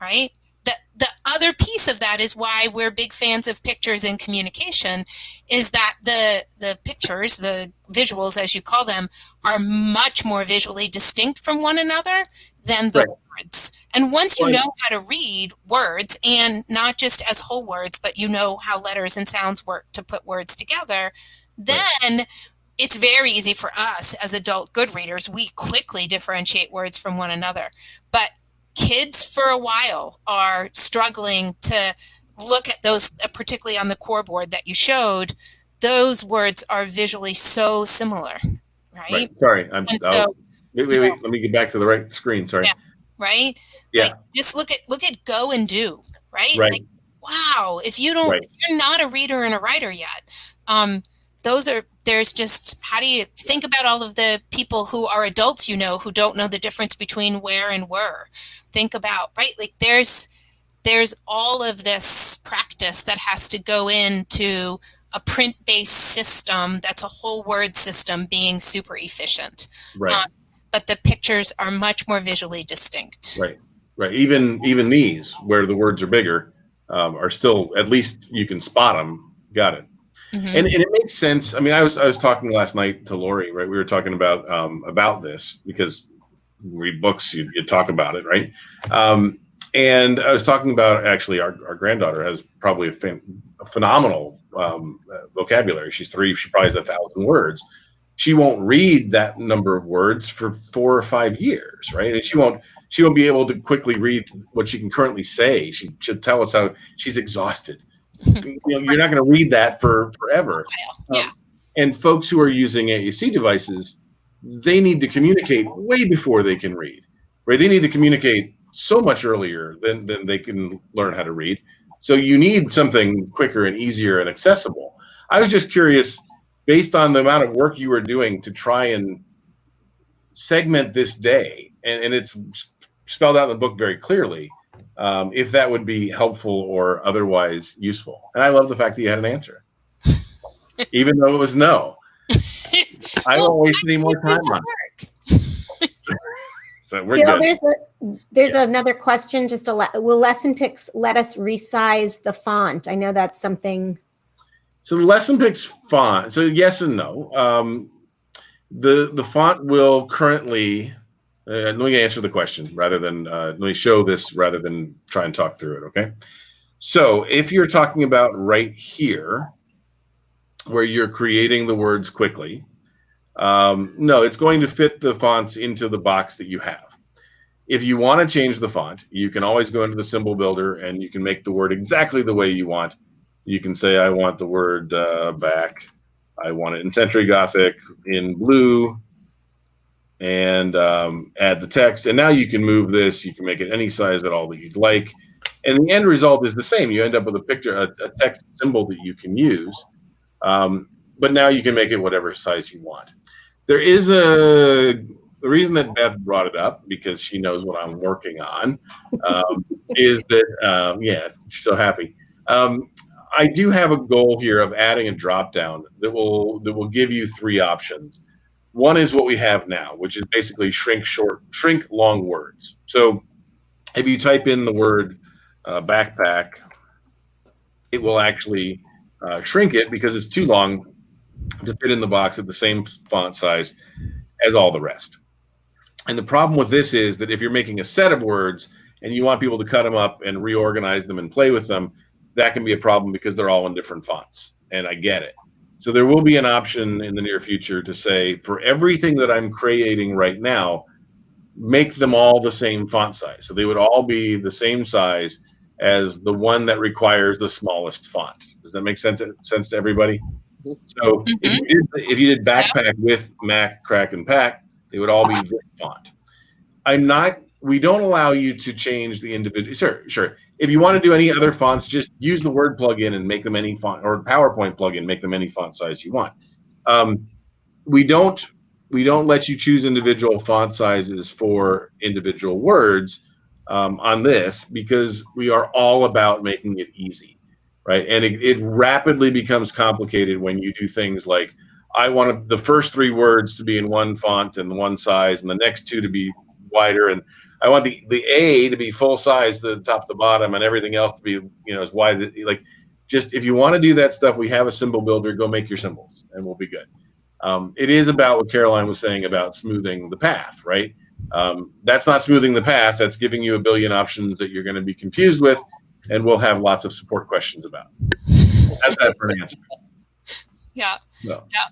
right? The other piece of that is why we're big fans of pictures in communication is that the pictures, the visuals as you call them, are much more visually distinct from one another than the words. And once you know how to read words, and not just as whole words, but you know how letters and sounds work to put words together, then it's very easy for us as adult good readers. We quickly differentiate words from one another. But kids for a while are struggling to look at those, particularly on the core board that you showed. Those words are visually so similar, right? Sorry, wait. Let me get back to the right screen. Sorry. Yeah. Right? Yeah. Like, just look at go and do, right? Right. Like, wow, if you're not a reader and a writer yet, there's just, how do you think about all of the people who are adults, who don't know the difference between where and were? Think about, right? Like there's all of this practice that has to go into a print-based system that's a whole word system being super efficient. Right. But the pictures are much more visually distinct. Right. Even these, where the words are bigger, are still, at least you can spot them. Got it. Mm-hmm. And it makes sense. I mean, I was talking last night to Lori, right? We were talking about this because you read books, you talk about it, right? And I was talking about, actually, our granddaughter has probably a phenomenal vocabulary. She's 3. She probably has 1,000 words. she won't read that number of words for 4 or 5 years, right? And she won't be able to quickly read what she can currently say. She'll tell us how she's exhausted. You're not going to read that for forever. Yeah. And folks who are using AAC devices, they need to communicate way before they can read, right? They need to communicate so much earlier than they can learn how to read. So you need something quicker and easier and accessible. I was just curious, based on the amount of work you were doing to try and segment this day, and it's spelled out in the book very clearly, if that would be helpful or otherwise useful. And I love the fact that you had an answer, even though it was no. I won't waste any more time on it. So we're Bill, good. There's another question. Will LessonPix let us resize the font? I know that's something. So the LessonPix font. So yes and no. The font will currently. Let me answer the question rather than let me show this rather than try and talk through it. Okay. So if you're talking about right here, where you're creating the words quickly, no, it's going to fit the fonts into the box that you have. If you want to change the font, you can always go into the symbol builder and you can make the word exactly the way you want. You can say, I want the word back. I want it in Century Gothic in blue, and add the text. And now you can move this. You can make it any size at all that you'd like. And the end result is the same. You end up with a picture, a text symbol that you can use. But now you can make it whatever size you want. There is the reason that Beth brought it up, because she knows what I'm working on, is that, yeah, she's so happy. I do have a goal here of adding a drop down that will give you 3 options. One is what we have now, which is basically shrink long words. So if you type in the word backpack, it will actually shrink it because it's too long to fit in the box at the same font size as all the rest. And the problem with this is that if you're making a set of words and you want people to cut them up and reorganize them and play with them, that can be a problem because they're all in different fonts. And I get it. So there will be an option in the near future to say, for everything that I'm creating right now, make them all the same font size. So they would all be the same size as the one that requires the smallest font. Does that make sense to everybody? So if you did backpack with Mac, Crack, and Pack, they would all be this font. We don't allow you to change the individual. Sure. If you want to do any other fonts, just use the Word plugin and make them any font, or PowerPoint plugin, make them any font size you want. We don't let you choose individual font sizes for individual words on this, because we are all about making it easy. Right. And it rapidly becomes complicated when you do things like, I want the first 3 words to be in one font and one size, and the next 2 to be wider. And I want the A to be full size, the top to the bottom, and everything else to be, as wide. Like, just if you want to do that stuff, we have a symbol builder. Go make your symbols and we'll be good. It is about what Caroline was saying about smoothing the path, right? That's not smoothing the path. That's giving you a billion options that you're going to be confused with, and we'll have lots of support questions about. That's that for an answer. Yeah. No. Yeah.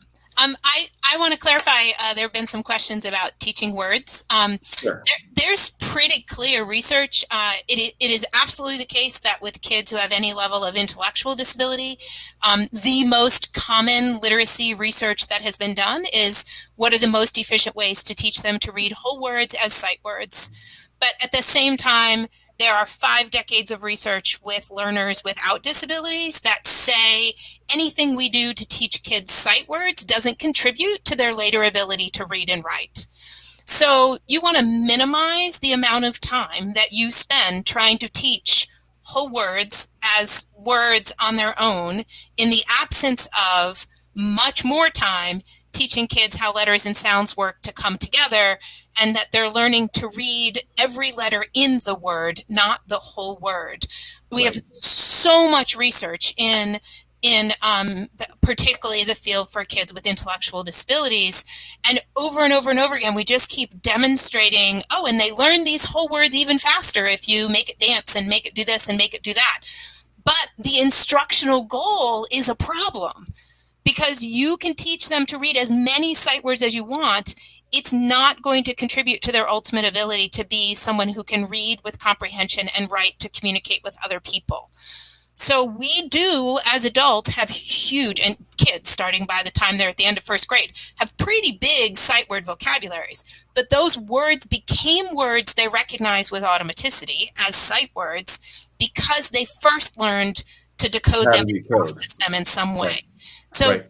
I want to clarify, there have been some questions about teaching words. Sure. There's pretty clear research. It is absolutely the case that with kids who have any level of intellectual disability, the most common literacy research that has been done is what are the most efficient ways to teach them to read whole words as sight words. But at the same time, there are 5 decades of research with learners without disabilities that say anything we do to teach kids sight words doesn't contribute to their later ability to read and write. So you want to minimize the amount of time that you spend trying to teach whole words as words on their own in the absence of much more time teaching kids how letters and sounds work to come together, and that they're learning to read every letter in the word, not the whole word. We have so much research in particularly the field for kids with intellectual disabilities, and over and over and over again, we just keep demonstrating, and they learn these whole words even faster if you make it dance and make it do this and make it do that. But the instructional goal is a problem, because you can teach them to read as many sight words as you want. It's not going to contribute to their ultimate ability to be someone who can read with comprehension and write to communicate with other people. So we do, as adults, have huge, and kids starting by the time they're at the end of first grade, have pretty big sight word vocabularies. But those words became words they recognize with automaticity as sight words because they first learned to decode them and process them in some way. Right. So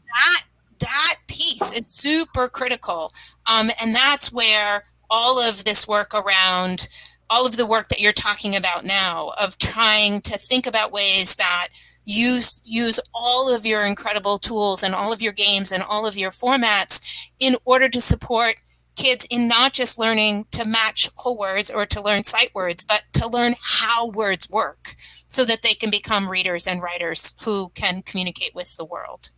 that piece is super critical. And that's where all of this work around all of the work that you're talking about now of trying to think about ways that use all of your incredible tools and all of your games and all of your formats in order to support kids in not just learning to match whole words or to learn sight words, but to learn how words work so that they can become readers and writers who can communicate with the world.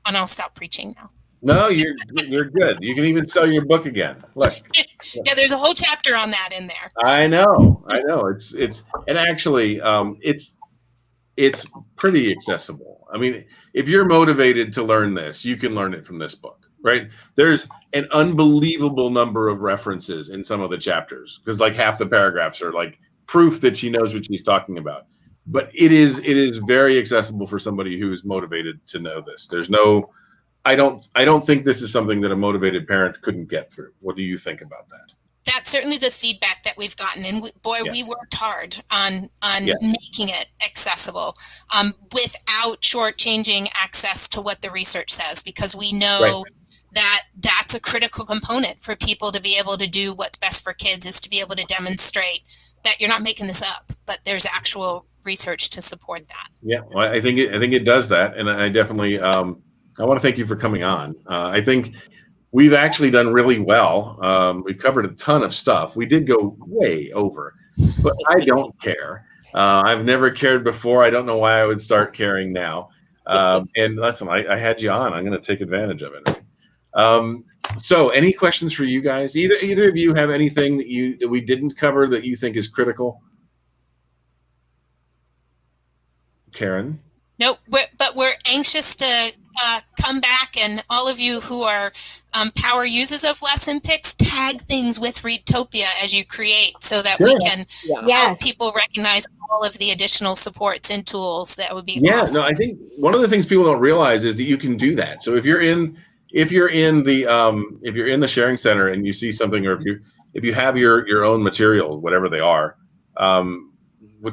And I'll stop preaching now. No, you're good. You can even sell your book again. Look. Yeah, there's a whole chapter on that in there. I know. It's and actually it's pretty accessible. I mean, if you're motivated to learn this, you can learn it from this book, right? There's an unbelievable number of references in some of the chapters because like half the paragraphs are like proof that she knows what she's talking about. But it is very accessible for somebody who is motivated to know this. There's no I don't think this is something that a motivated parent couldn't get through. What do you think about that? That's certainly the feedback that we've gotten, and we worked hard on making it accessible without shortchanging access to what the research says, because we know that that's a critical component for people to be able to do what's best for kids is to be able to demonstrate that you're not making this up, but there's actual research to support that. Yeah, well, I think it does that, and I definitely. I want to thank you for coming on. I think we've actually done really well. We've covered a ton of stuff. We did go way over, but I don't care. I've never cared before. I don't know why I would start caring now. And listen, I had you on. I'm going to take advantage of it. So any questions for you guys? Either of you have anything that we didn't cover that you think is critical? Karen? Nope, but we're anxious to come back, and all of you who are power users of LessonPix, tag things with Readtopia as you create so that we can help people recognize all of the additional supports and tools. That would be awesome. No, I think one of the things people don't realize is that you can do that. So if you're in the sharing center and you see something, or if you have your own material, whatever they are,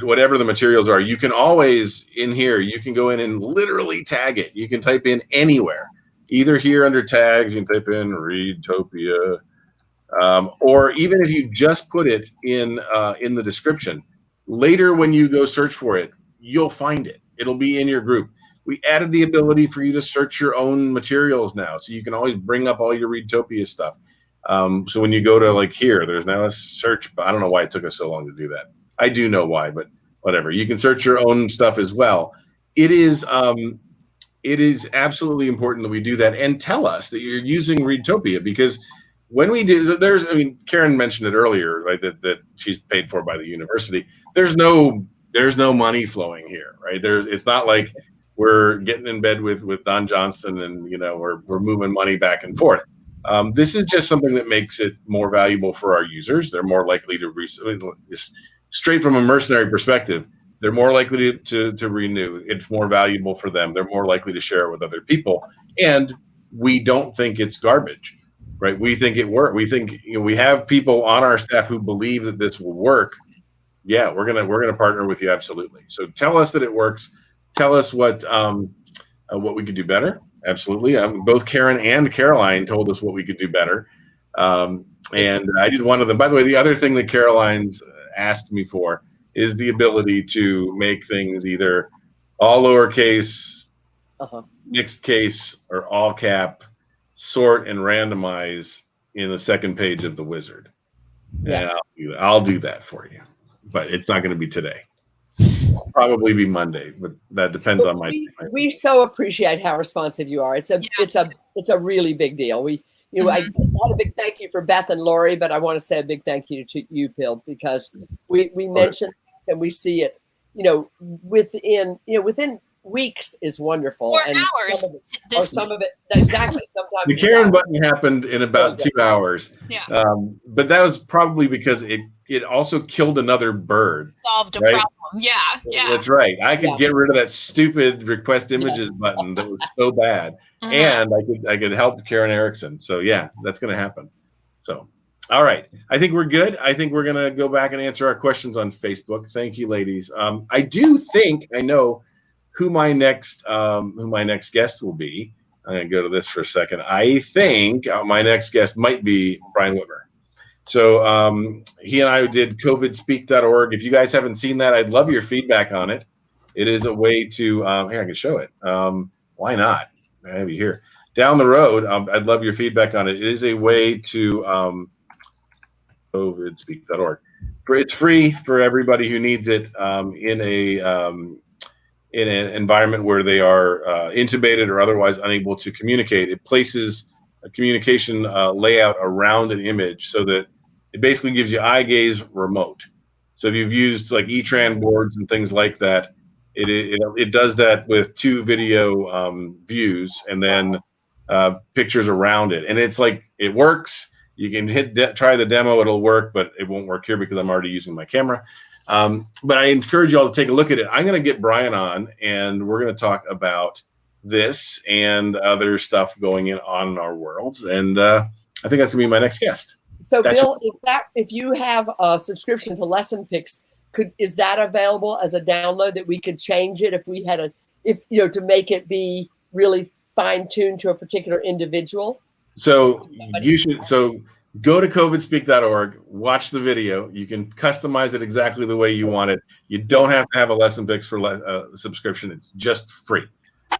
whatever the materials are, you can always in here, you can go in and literally tag it. You can type in anywhere, either here under tags, you can type in Readtopia, or even if you just put it in the description, later when you go search for it, you'll find it. It'll be in your group. We added the ability for you to search your own materials now, so you can always bring up all your Readtopia stuff. So when you go to like here, there's now a search, but I don't know why it took us so long to do that. I do know why, but whatever. You can search your own stuff as well. It is absolutely important that we do that, and tell us that you're using Readtopia, because when we do, Karen mentioned it earlier, right? That she's paid for by the university. There's no money flowing here, right? It's not like we're getting in bed with Don Johnston and we're moving money back and forth. This is just something that makes it more valuable for our users. They're more likely to straight from a mercenary perspective, they're more likely to renew. It's more valuable for them. They're more likely to share it with other people. And we don't think it's garbage, right? We think it works. We think we have people on our staff who believe that this will work. Yeah, we're gonna partner with you, absolutely. So tell us that it works. Tell us what we could do better. Absolutely. Both Karen and Caroline told us what we could do better. And I did one of them. By the way, the other thing that Caroline's asked me for is the ability to make things either all lowercase, mixed case, or all cap, sort and randomize in the second page of the wizard. Yes. And I'll do that for you, but it's not going to be today. It'll probably be Monday, but that depends on my. We so appreciate how responsive you are. It's a really big deal. I had a big thank you for Beth and Lori, but I want to say a big thank you to you, Bill, because we mentioned this and we see it, within weeks is wonderful. Or and hours. Some of it, exactly. Sometimes the Karen button happened in about 2 hours. Yeah. But that was probably because it also killed another bird. Solved a right? problem. Yeah. Yeah. That's right. I could get rid of that stupid request images button that was so bad, and I could help Karen Erickson. So yeah, that's going to happen. So, all right, I think we're good. I think we're going to go back and answer our questions on Facebook. Thank you, ladies. I do think I know who my next guest will be. I'm going to go to this for a second. I think my next guest might be Brian Whitmer. So he and I did covidspeak.org. If you guys haven't seen that, I'd love your feedback on it. It is a way to, here, I can show it. Why not? I have you here. Down the road, I'd love your feedback on it. It is a way to covidspeak.org. It's free for everybody who needs it in an environment where they are intubated or otherwise unable to communicate. It places a communication layout around an image so that it basically gives you eye gaze remote. So if you've used like eTran boards and things like that, it does that with 2 video views and then pictures around it. And it's like, it works. You can try the demo, it'll work, but it won't work here because I'm already using my camera. But I encourage you all to take a look at it. I'm going to get Brian on, and we're going to talk about this and other stuff going on in our worlds. And I think that's going to be my next guest. So, Bill, if you have a subscription to LessonPix, is that available as a download that we could change it if we had to make it be really fine-tuned to a particular individual? So you should. So go to covidspeak.org, watch the video. You can customize it exactly the way you want it. You don't have to have a LessonPix for subscription. It's just free.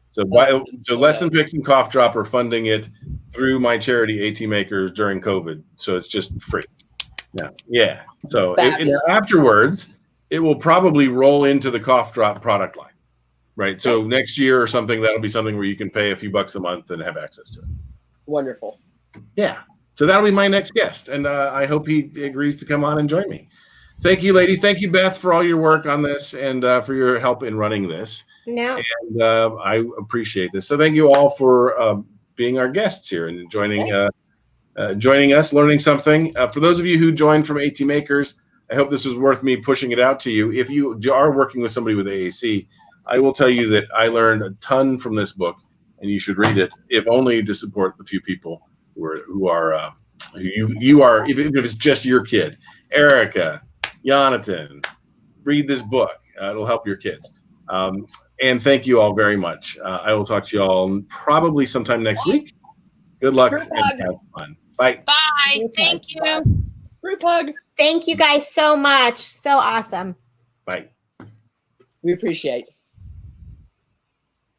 So LessonPix and Cough Drop are funding it through my charity AT Makers during COVID. So it's just free. Yeah. So afterwards, it will probably roll into the Cough Drop product line, right? So next year or something, that'll be something where you can pay a few bucks a month and have access to it. Wonderful. Yeah. So that'll be my next guest, and I hope he agrees to come on and join me. Thank you, ladies. Thank you, Beth, for all your work on this and for your help in running this. No. And I appreciate this. So thank you all for being our guests here and joining us, learning something. For those of you who joined from AT Makers, I hope this was worth me pushing it out to you. If you are working with somebody with AAC, I will tell you that I learned a ton from this book, and you should read it, if only to support the few people who are even if it's just your kid. Erica, Jonathan, read this book. It'll help your kids. And thank you all very much. I will talk to you all probably sometime next week. Good luck and have fun. Bye. Bye. Thank you. Group hug. Thank you guys so much. So awesome. Bye. We appreciate it.